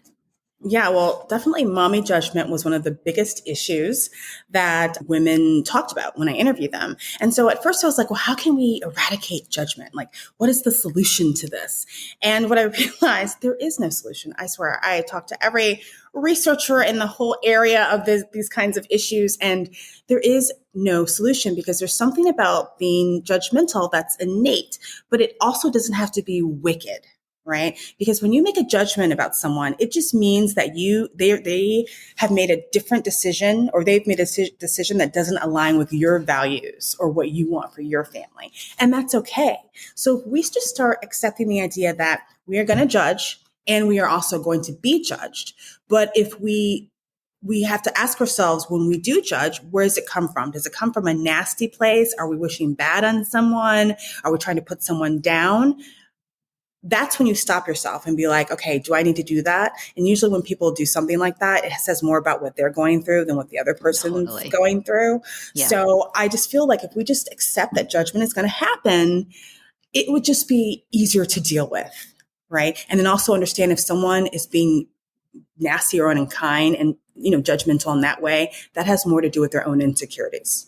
Yeah, well, definitely mommy judgment was one of the biggest issues that women talked about when I interviewed them. And so at first I was like, well, how can we eradicate judgment? Like, what is the solution to this? And what I realized, there is no solution. I swear, I talked to every researcher in the whole area of these kinds of issues, and there is no solution because there's something about being judgmental that's innate, but it also doesn't have to be wicked. Right? Because when you make a judgment about someone, it just means that they have made a different decision, or they've made a decision that doesn't align with your values or what you want for your family. And that's okay. So if we just start accepting the idea that we are going to judge and we are also going to be judged. But if we have to ask ourselves when we do judge, where does it come from? Does it come from a nasty place? Are we wishing bad on someone? Are we trying to put someone down? That's when you stop yourself and be like, okay, do I need to do that? And usually when people do something like that, it says more about what they're going through than what the other person's going through. Yeah. So I just feel like if we just accept that judgment is going to happen, it would just be easier to deal with, right? And then also understand if someone is being nasty or unkind and, judgmental in that way, that has more to do with their own insecurities.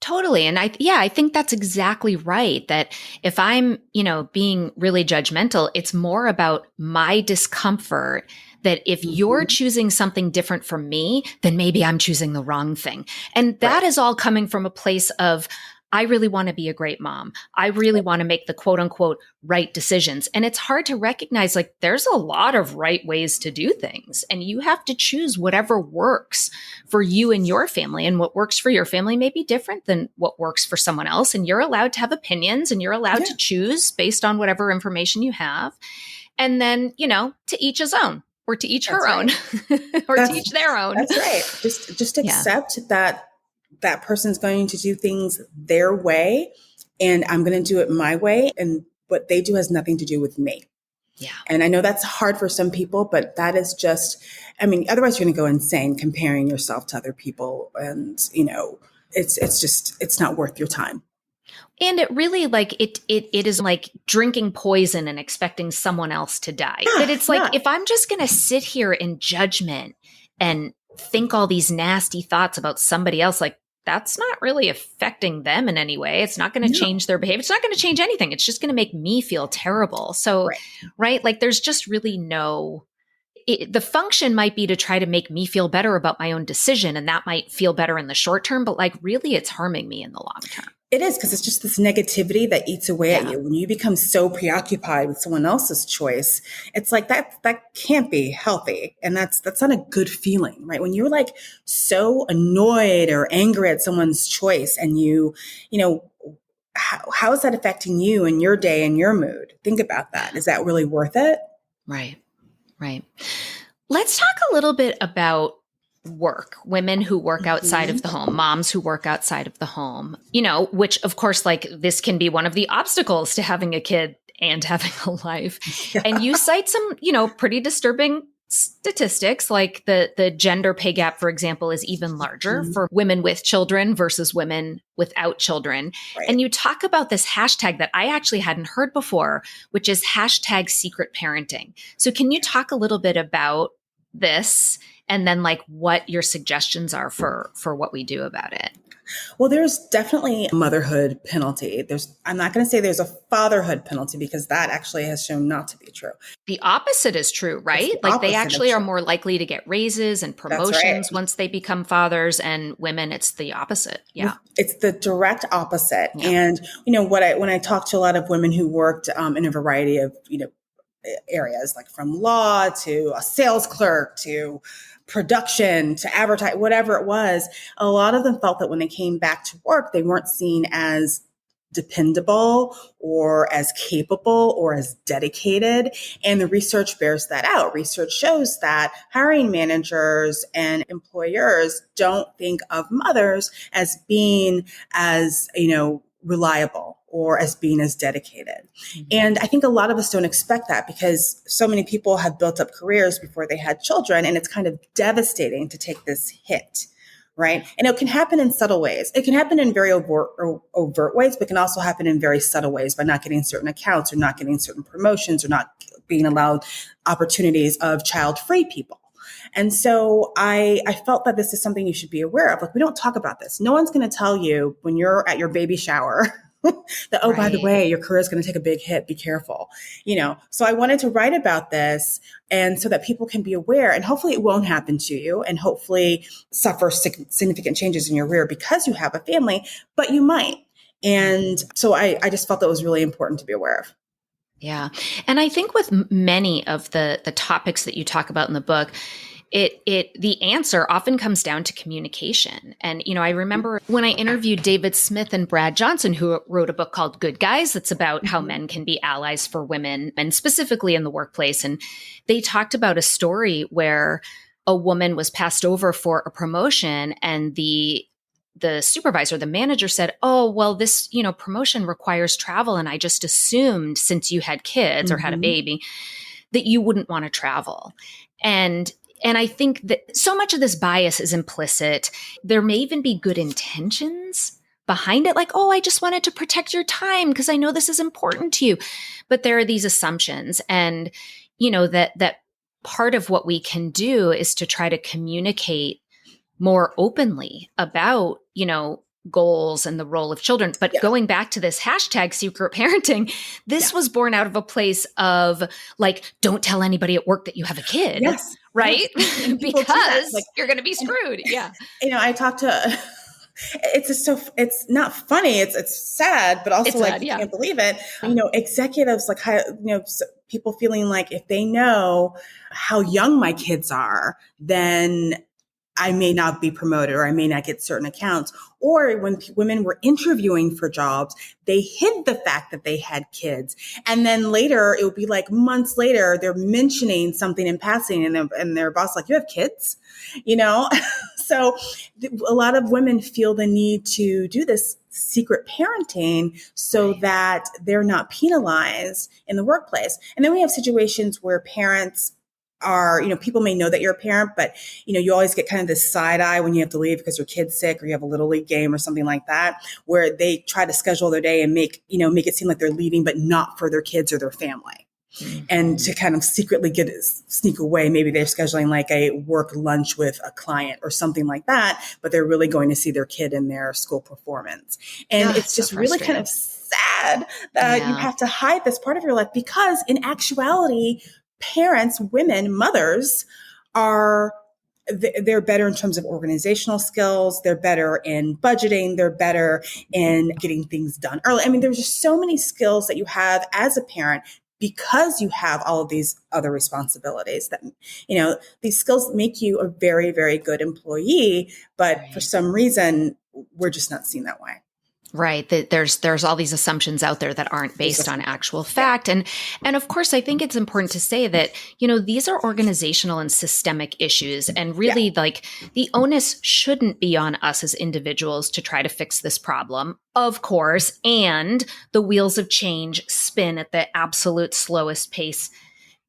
Totally. And I think that's exactly right. That if I'm, being really judgmental, it's more about my discomfort, that if you're choosing something different from me, then maybe I'm choosing the wrong thing. And that is all coming from a place of, I really want to be a great mom. I really want to make the quote unquote right decisions. And it's hard to recognize, like, there's a lot of right ways to do things, and you have to choose whatever works for you and your family. And what works for your family may be different than what works for someone else. And you're allowed to have opinions, and you're allowed to choose based on whatever information you have. And then, to each his own, or to each her own, or to each their own. That's right. Just accept that person's going to do things their way, and I'm going to do it my way. And what they do has nothing to do with me. Yeah. And I know that's hard for some people, but that is just, otherwise you're going to go insane comparing yourself to other people. And, it's not worth your time. And it really, like, it is like drinking poison and expecting someone else to die. That it's like, if I'm just going to sit here in judgment and think all these nasty thoughts about somebody else, like, that's not really affecting them in any way. It's not going to change their behavior. It's not going to change anything. It's just going to make me feel terrible. So, right? Like, there's just really the function might be to try to make me feel better about my own decision. And that might feel better in the short term, but like, really it's harming me in the long term. It is, because it's just this negativity that eats away at you. When you become so preoccupied with someone else's choice, it's like that can't be healthy. And that's not a good feeling, right? When you're like so annoyed or angry at someone's choice, and how is that affecting you and your day and your mood? Think about that. Is that really worth it? Right. Let's talk a little bit about work, women who work outside of the home, moms who work outside of the home, which of course, like, this can be one of the obstacles to having a kid and having a life. Yeah. And you cite some, pretty disturbing statistics, like the gender pay gap, for example, is even larger for women with children versus women without children. Right. And you talk about this hashtag that I actually hadn't heard before, which is hashtag secret parenting. So can you talk a little bit about this and then like what your suggestions are for what we do about it. Well, there's definitely a motherhood penalty. I'm not going to say there's a fatherhood penalty because that actually has shown not to be true. The opposite is true, right? Like they actually are more likely to get raises and promotions once they become fathers, and women, it's the opposite. Yeah. It's the direct opposite. Yeah. And, when I talk to a lot of women who worked in a variety of, areas, like from law to a sales clerk to production to advertise, whatever it was, a lot of them felt that when they came back to work, they weren't seen as dependable or as capable or as dedicated. And the research bears that out. Research shows that hiring managers and employers don't think of mothers as being as, reliable or as being as dedicated. Mm-hmm. And I think a lot of us don't expect that because so many people have built up careers before they had children, and it's kind of devastating to take this hit, right? And it can happen in subtle ways. It can happen in very overt ways, but can also happen in very subtle ways by not getting certain accounts or not getting certain promotions or not being allowed opportunities of child-free people. And so I felt that this is something you should be aware of. Like, we don't talk about this. No one's going to tell you when you're at your baby shower that, oh, by the way, your career is going to take a big hit. Be careful. So I wanted to write about this, and so that people can be aware, and hopefully it won't happen to you, and hopefully suffer significant changes in your career because you have a family, but you might. And so I just felt that was really important to be aware of. Yeah. And I think with many of the topics that you talk about in the book, the answer often comes down to communication. And, I remember when I interviewed David Smith and Brad Johnson, who wrote a book called Good Guys, that's about how men can be allies for women, and specifically in the workplace. And they talked about a story where a woman was passed over for a promotion, and the supervisor, the manager, said, oh, well, this, promotion requires travel. And I just assumed, since you had kids or had a baby, that you wouldn't want to travel. And I think that so much of this bias is implicit. There may even be good intentions behind it, like, oh, I just wanted to protect your time because I know this is important to you. But there are these assumptions, and, that part of what we can do is to try to communicate more openly about, goals and the role of children. But going back to this hashtag secret parenting, this was born out of a place of like, don't tell anybody at work that you have a kid. Yes. Right? Yes. Because you're going to be screwed. Yeah. I talked to, it's not funny. It's sad, but also sad, you can't believe it. Executives, like, people feeling like if they know how young my kids are, then I may not be promoted, or I may not get certain accounts. Or when women were interviewing for jobs, they hid the fact that they had kids. And then later, it would be like months later, they're mentioning something in passing, and their boss like, you have kids? So a lot of women feel the need to do this secret parenting so that they're not penalized in the workplace. And then we have situations where parents are, people may know that you're a parent, but, you always get kind of this side eye when you have to leave because your kid's sick or you have a little league game or something like that, where they try to schedule their day and make it seem like they're leaving, but not for their kids or their family. Mm-hmm. And to kind of secretly sneak away, maybe they're scheduling like a work lunch with a client or something like that, but they're really going to see their kid in their school performance. And it's just really kind of sad that you have to hide this part of your life, because in actuality, parents, women, mothers they're better in terms of organizational skills. They're better in budgeting. They're better in getting things done early. I mean, there's just so many skills that you have as a parent because you have all of these other responsibilities that, these skills make you a very, very good employee. But for some reason, we're just not seen that way. Right. There's all these assumptions out there that aren't based on actual fact. And of course, I think it's important to say that, these are organizational and systemic issues. And really, like, the onus shouldn't be on us as individuals to try to fix this problem, of course. And the wheels of change spin at the absolute slowest pace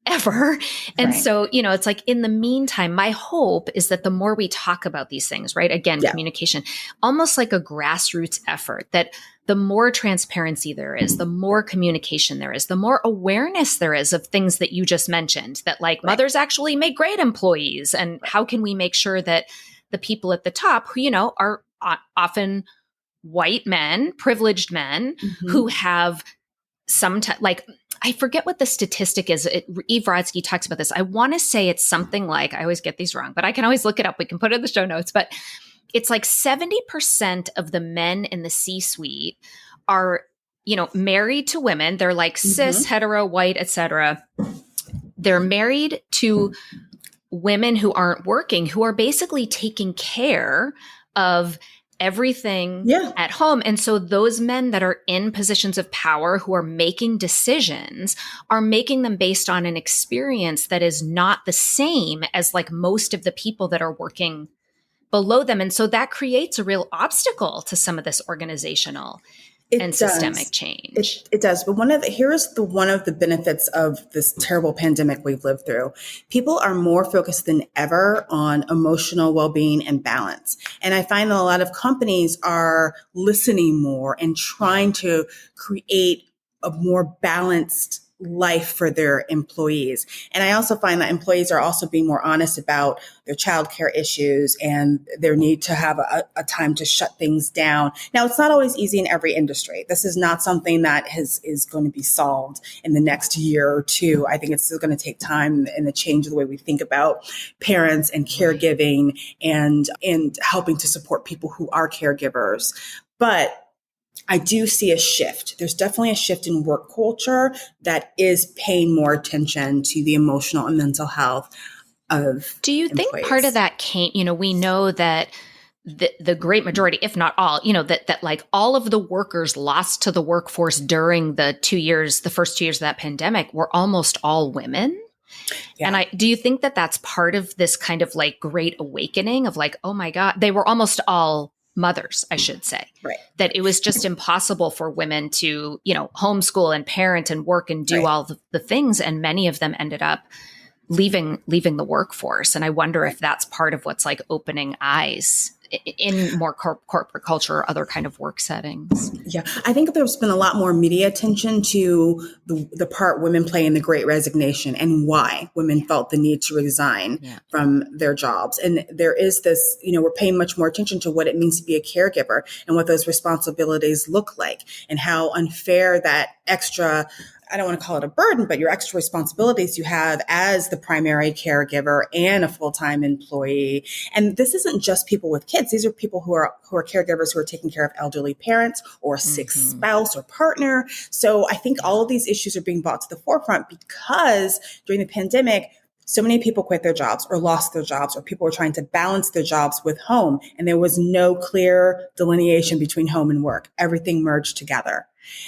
ever. And Right. so, it's like in the meantime, my hope is that the more we talk about these things, right? Again, communication, almost like a grassroots effort, that the more transparency there is, the more communication there is, the more awareness there is of things that you just mentioned, that like mothers actually make great employees. And how can we make sure that the people at the top who, are often white men, privileged men who have like, I forget what the statistic is. Eve Rodsky talks about this. I want to say it's something like, I always get these wrong, but I can always look it up. We can put it in the show notes, but it's like 70% of the men in the C-suite are, married to women. They're like cis, hetero, white, etc. They're married to women who aren't working, who are basically taking care of everything at home. And so those men that are in positions of power who are making decisions are making them based on an experience that is not the same as like most of the people that are working below them. And so that creates a real obstacle to some of this organizational and systemic change. It does. But one of the benefits of this terrible pandemic we've lived through. People are more focused than ever on emotional well-being and balance. And I find that a lot of companies are listening more and trying to create a more balanced life for their employees. And I also find that employees are also being more honest about their childcare issues and their need to have a time to shut things down. Now, it's not always easy in every industry. This is not something that is going to be solved in the next year or two. I think it's still going to take time and a change of the way we think about parents and caregiving and helping to support people who are caregivers. But I do see a shift. There's definitely a shift in work culture that is paying more attention to the emotional and mental health of Do you employees. think part of that came, we know that the great majority, if not all, that like all of the workers lost to the workforce during the first 2 years of that pandemic were almost all women? Yeah. And do you think that that's part of this kind of like great awakening of like, oh my God, they were almost all mothers, I should say, right? That it was just impossible for women to, homeschool and parent and work and do all the things. And many of them ended up leaving the workforce. And I wonder if that's part of what's like opening eyes in more corporate culture or other kind of work settings. Yeah, I think there's been a lot more media attention to the part women play in the Great Resignation and why women felt the need to resign from their jobs. And there is this, we're paying much more attention to what it means to be a caregiver and what those responsibilities look like and how unfair that extra, I don't want to call it a burden, but your extra responsibilities you have as the primary caregiver and a full-time employee. And this isn't just people with kids. These are people who are caregivers who are taking care of elderly parents or a sick spouse or partner. So I think all of these issues are being brought to the forefront because during the pandemic, so many people quit their jobs or lost their jobs, or people were trying to balance their jobs with home. And there was no clear delineation between home and work. Everything merged together.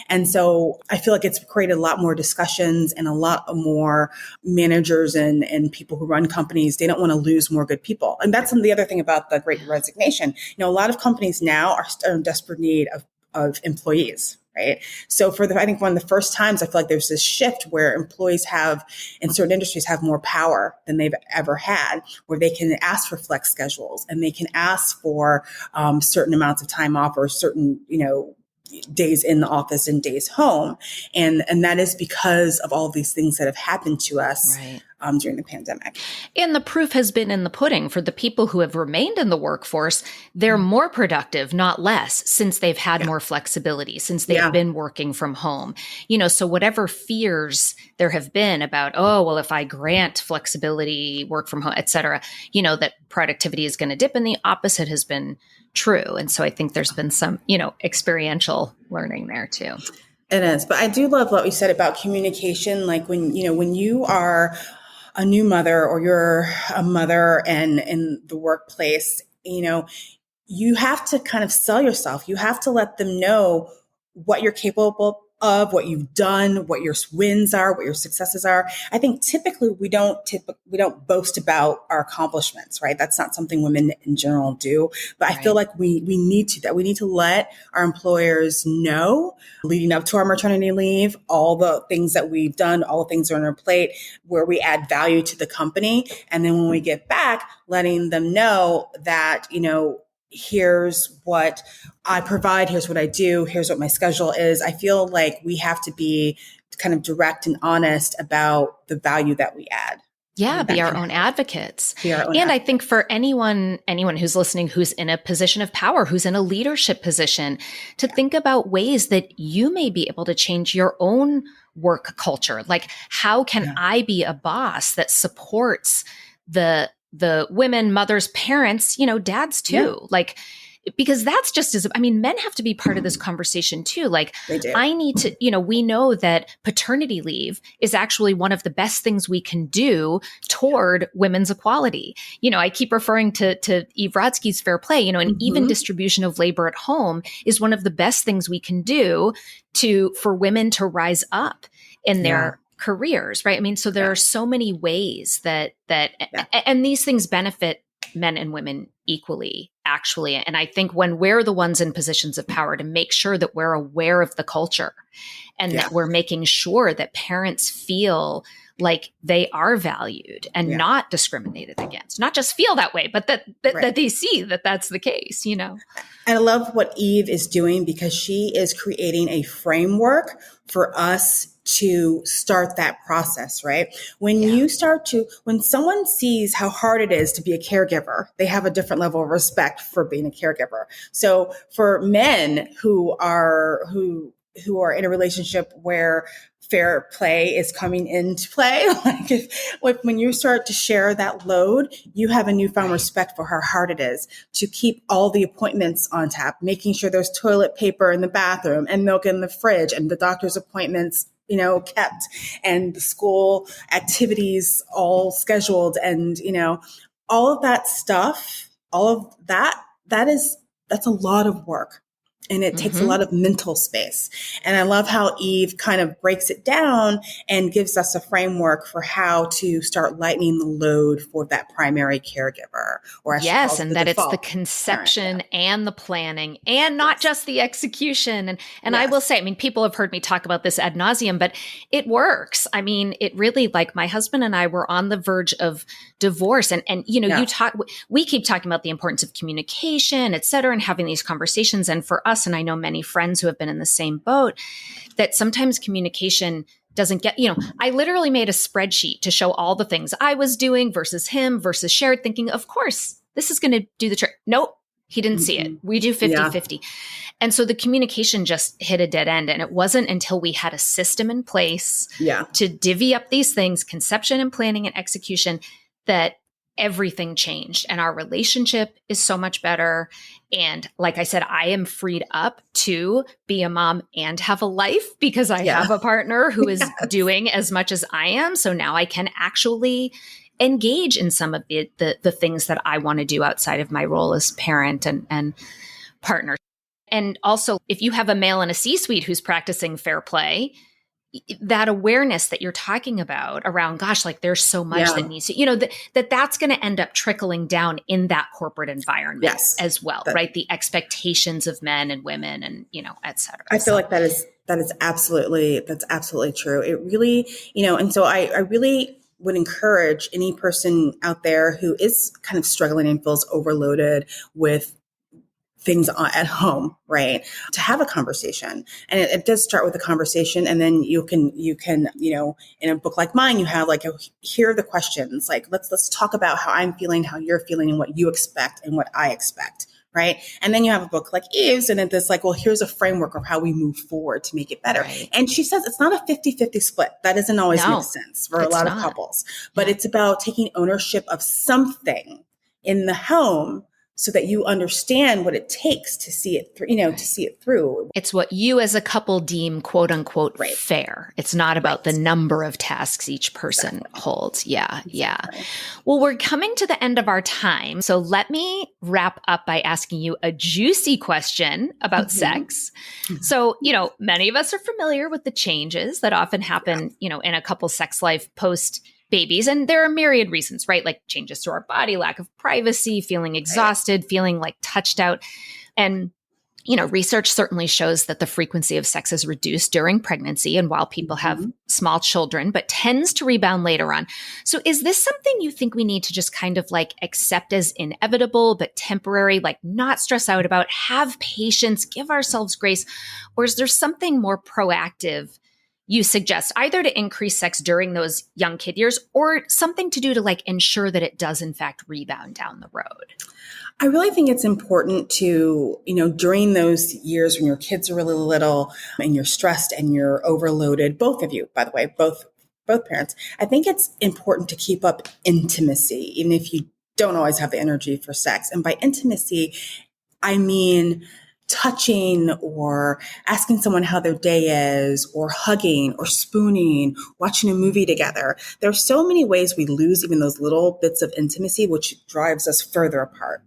And so I feel like it's created a lot more discussions and a lot more managers and people who run companies. They don't want to lose more good people. And that's the other thing about the Great Resignation. A lot of companies now are in desperate need of employees. Right. So I think one of the first times I feel like there's this shift where employees in certain industries have more power than they've ever had, where they can ask for flex schedules and they can ask for certain amounts of time off or certain, days in the office and days home. And that is because of all these things that have happened to us during the pandemic. And the proof has been in the pudding. For the people who have remained in the workforce, they're more productive, not less, since they've had more flexibility, since they've been working from home. So whatever fears there have been about, if I grant flexibility, work from home, et cetera, that productivity is going to dip, and the opposite has been true. And so I think there's been some, experiential learning there too. It is. But I do love what we said about communication. Like when you are a new mother or you're a mother and in the workplace, you have to kind of sell yourself. You have to let them know what you're capable of, what you've done, what your wins are, what your successes are. I think typically we don't boast about our accomplishments, right? That's not something women in general do. But I feel like we need to let our employers know leading up to our maternity leave, all the things that we've done, all the things that are on our plate, where we add value to the company. And then when we get back, letting them know that, here's what I provide, here's what I do, here's what my schedule is. I feel like we have to be kind of direct and honest about the value that we add. Yeah, be our own advocates. And I think for anyone who's listening, who's in a position of power, who's in a leadership position, to think about ways that you may be able to change your own work culture. Like, how can I be a boss that supports the women, mothers, parents, dads too? Like, because that's just men have to be part of this conversation too. Like, I need to, we know that paternity leave is actually one of the best things we can do toward women's equality. I keep referring to Eve Rodsky's Fair Play, an even distribution of labor at home is one of the best things we can do for women to rise up in their careers, right? So there are so many ways that and these things benefit men and women equally, actually. And I think when we're the ones in positions of power, to make sure that we're aware of the culture and that we're making sure that parents feel like they are valued and not discriminated against, not just feel that way, but that they see that that's the case, And I love what Eve is doing, because she is creating a framework for us to start that process, right? When someone sees how hard it is to be a caregiver, they have a different level of respect for being a caregiver. So for men who are in a relationship where fair play is coming into play, when you start to share that load, you have a newfound respect for how hard it is to keep all the appointments on tap, making sure there's toilet paper in the bathroom and milk in the fridge and the doctor's appointments kept, and the school activities all scheduled, and, all of that stuff, that's a lot of work. And it takes a lot of mental space. And I love how Eve kind of breaks it down and gives us a framework for how to start lightening the load for that primary caregiver. Yes, and that it's the conception and the planning and not just the execution. And I will say, people have heard me talk about this ad nauseum, but it works. It really, like, my husband and I were on the verge of divorce. And we keep talking about the importance of communication, et cetera, and having these conversations. And for us, and I know many friends who have been in the same boat, that sometimes communication doesn't get, I literally made a spreadsheet to show all the things I was doing versus him versus shared, thinking, of course, this is going to do the trick. Nope, he didn't see it. We do 50-50. And so the communication just hit a dead end. And it wasn't until we had a system in place to divvy up these things, conception and planning and execution, that everything changed, and our relationship is so much better. And like I said, I am freed up to be a mom and have a life, because I have a partner who is doing as much as I am. So now I can actually engage in some of the things that I want to do outside of my role as parent and partner. And also, if you have a male in a C-suite who's practicing fair play, that awareness that you're talking about around, gosh, like, there's so much that needs to, that's going to end up trickling down in that corporate environment as well, right? The expectations of men and women and, et cetera. I feel like that's absolutely true. It really, and so I really would encourage any person out there who is kind of struggling and feels overloaded with things at home, right, to have a conversation. And it does start with a conversation. And then you can, in a book like mine, you have here are the questions, like, let's talk about how I'm feeling, how you're feeling, and what you expect and what I expect. Right. And then you have a book like Eve's, and it's like, well, here's a framework of how we move forward to make it better. Right. And she says it's not a 50-50 split. That doesn't always make sense for a lot of couples, but it's about taking ownership of something in the home so that you understand what it takes to see it through, to see it through. It's what you as a couple deem quote unquote fair. It's not about the number of tasks each person holds. Yeah. Well, we're coming to the end of our time. So let me wrap up by asking you a juicy question about sex. So, many of us are familiar with the changes that often happen, in a couple's sex life post babies. And there are myriad reasons, right? Like changes to our body, lack of privacy, feeling exhausted, feeling like touched out. And, research certainly shows that the frequency of sex is reduced during pregnancy and while people have small children, but tends to rebound later on. So is this something you think we need to just kind of like accept as inevitable, but temporary, like not stress out about, have patience, give ourselves grace? Or is there something more proactive you suggest, either to increase sex during those young kid years or something to do to like ensure that it does in fact rebound down the road? I really think it's important to, during those years when your kids are really little and you're stressed and you're overloaded, both of you, by the way, both parents, I think it's important to keep up intimacy, even if you don't always have the energy for sex. And by intimacy, I mean touching or asking someone how their day is, or hugging or spooning, watching a movie together. There are so many ways we lose even those little bits of intimacy, which drives us further apart.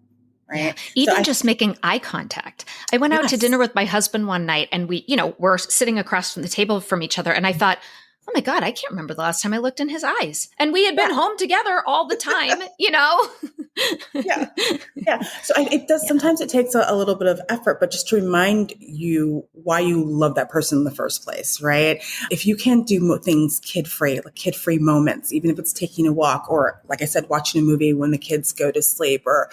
Right. Yeah. Even just making eye contact. I went out to dinner with my husband one night and we, we're sitting across from the table from each other. And I thought, oh my God, I can't remember the last time I looked in his eyes. And we had been home together all the time, Yeah. So it does. Sometimes it takes a little bit of effort, but just to remind you why you love that person in the first place, right? If you can't do things kid-free, like kid-free moments, even if it's taking a walk or, like I said, watching a movie when the kids go to sleep, or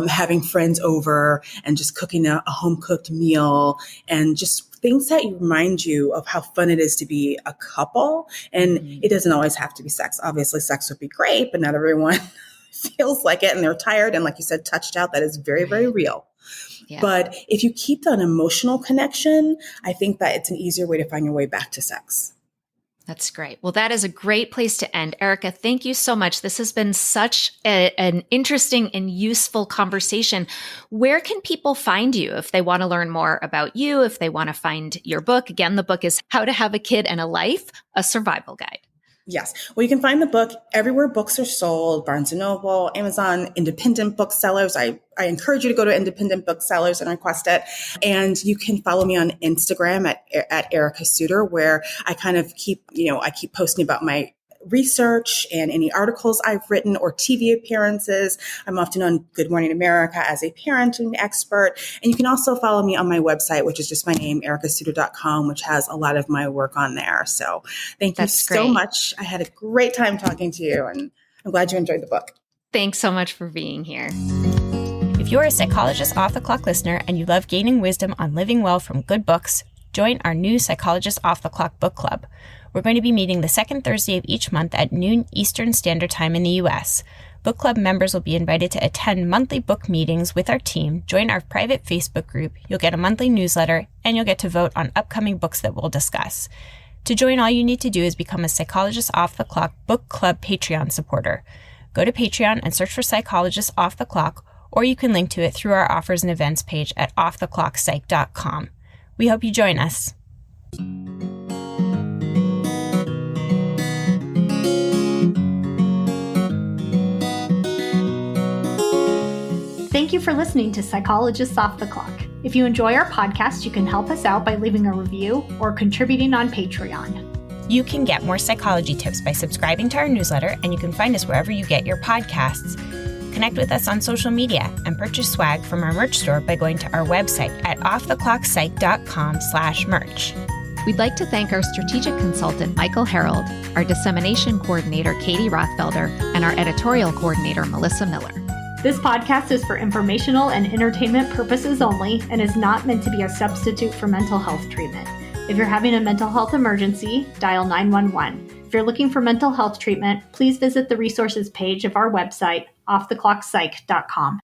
having friends over and just cooking a home-cooked meal, and just things that remind you of how fun it is to be a couple. And it doesn't always have to be sex. Obviously, sex would be great, but not everyone feels like it and they're tired. And like you said, touched out, that is very, very real. Yeah. But if you keep that emotional connection, I think that it's an easier way to find your way back to sex. That's great. Well, that is a great place to end. Erika, thank you so much. This has been such an interesting and useful conversation. Where can people find you if they want to learn more about you, if they want to find your book? Again, the book is How to Have a Kid and a Life, a Survival Guide. Yes. Well, you can find the book everywhere books are sold: Barnes & Noble, Amazon, independent booksellers. I encourage you to go to independent booksellers and request it. And you can follow me on Instagram at Ericka Sóuter, where I kind of keep posting about my research and any articles I've written or TV appearances. I'm often on Good Morning America as a parenting expert. And you can also follow me on my website, which is just my name, erickasouter.com, which has a lot of my work on there. So thank you so much. I had a great time talking to you, and I'm glad you enjoyed the book. Thanks so much for being here. If you're a Psychologist Off the Clock listener and you love gaining wisdom on living well from good books, join our new Psychologist Off the Clock book club. We're going to be meeting the second Thursday of each month at noon Eastern Standard Time in the U.S. Book club members will be invited to attend monthly book meetings with our team, join our private Facebook group, you'll get a monthly newsletter, and you'll get to vote on upcoming books that we'll discuss. To join, all you need to do is become a Psychologist Off the Clock book club Patreon supporter. Go to Patreon and search for Psychologist Off the Clock, or you can link to it through our offers and events page at offtheclockpsych.com. We hope you join us. Thank you for listening to Psychologists Off the Clock. If you enjoy our podcast, you can help us out by leaving a review or contributing on Patreon. You can get more psychology tips by subscribing to our newsletter, and you can find us wherever you get your podcasts. Connect with us on social media and purchase swag from our merch store by going to our website at offtheclockpsych.com/merch. We'd like to thank our strategic consultant, Michael Harold, our dissemination coordinator, Katie Rothfelder, and our editorial coordinator, Melissa Miller. This podcast is for informational and entertainment purposes only and is not meant to be a substitute for mental health treatment. If you're having a mental health emergency, dial 911. If you're looking for mental health treatment, please visit the resources page of our website, offtheclockpsych.com.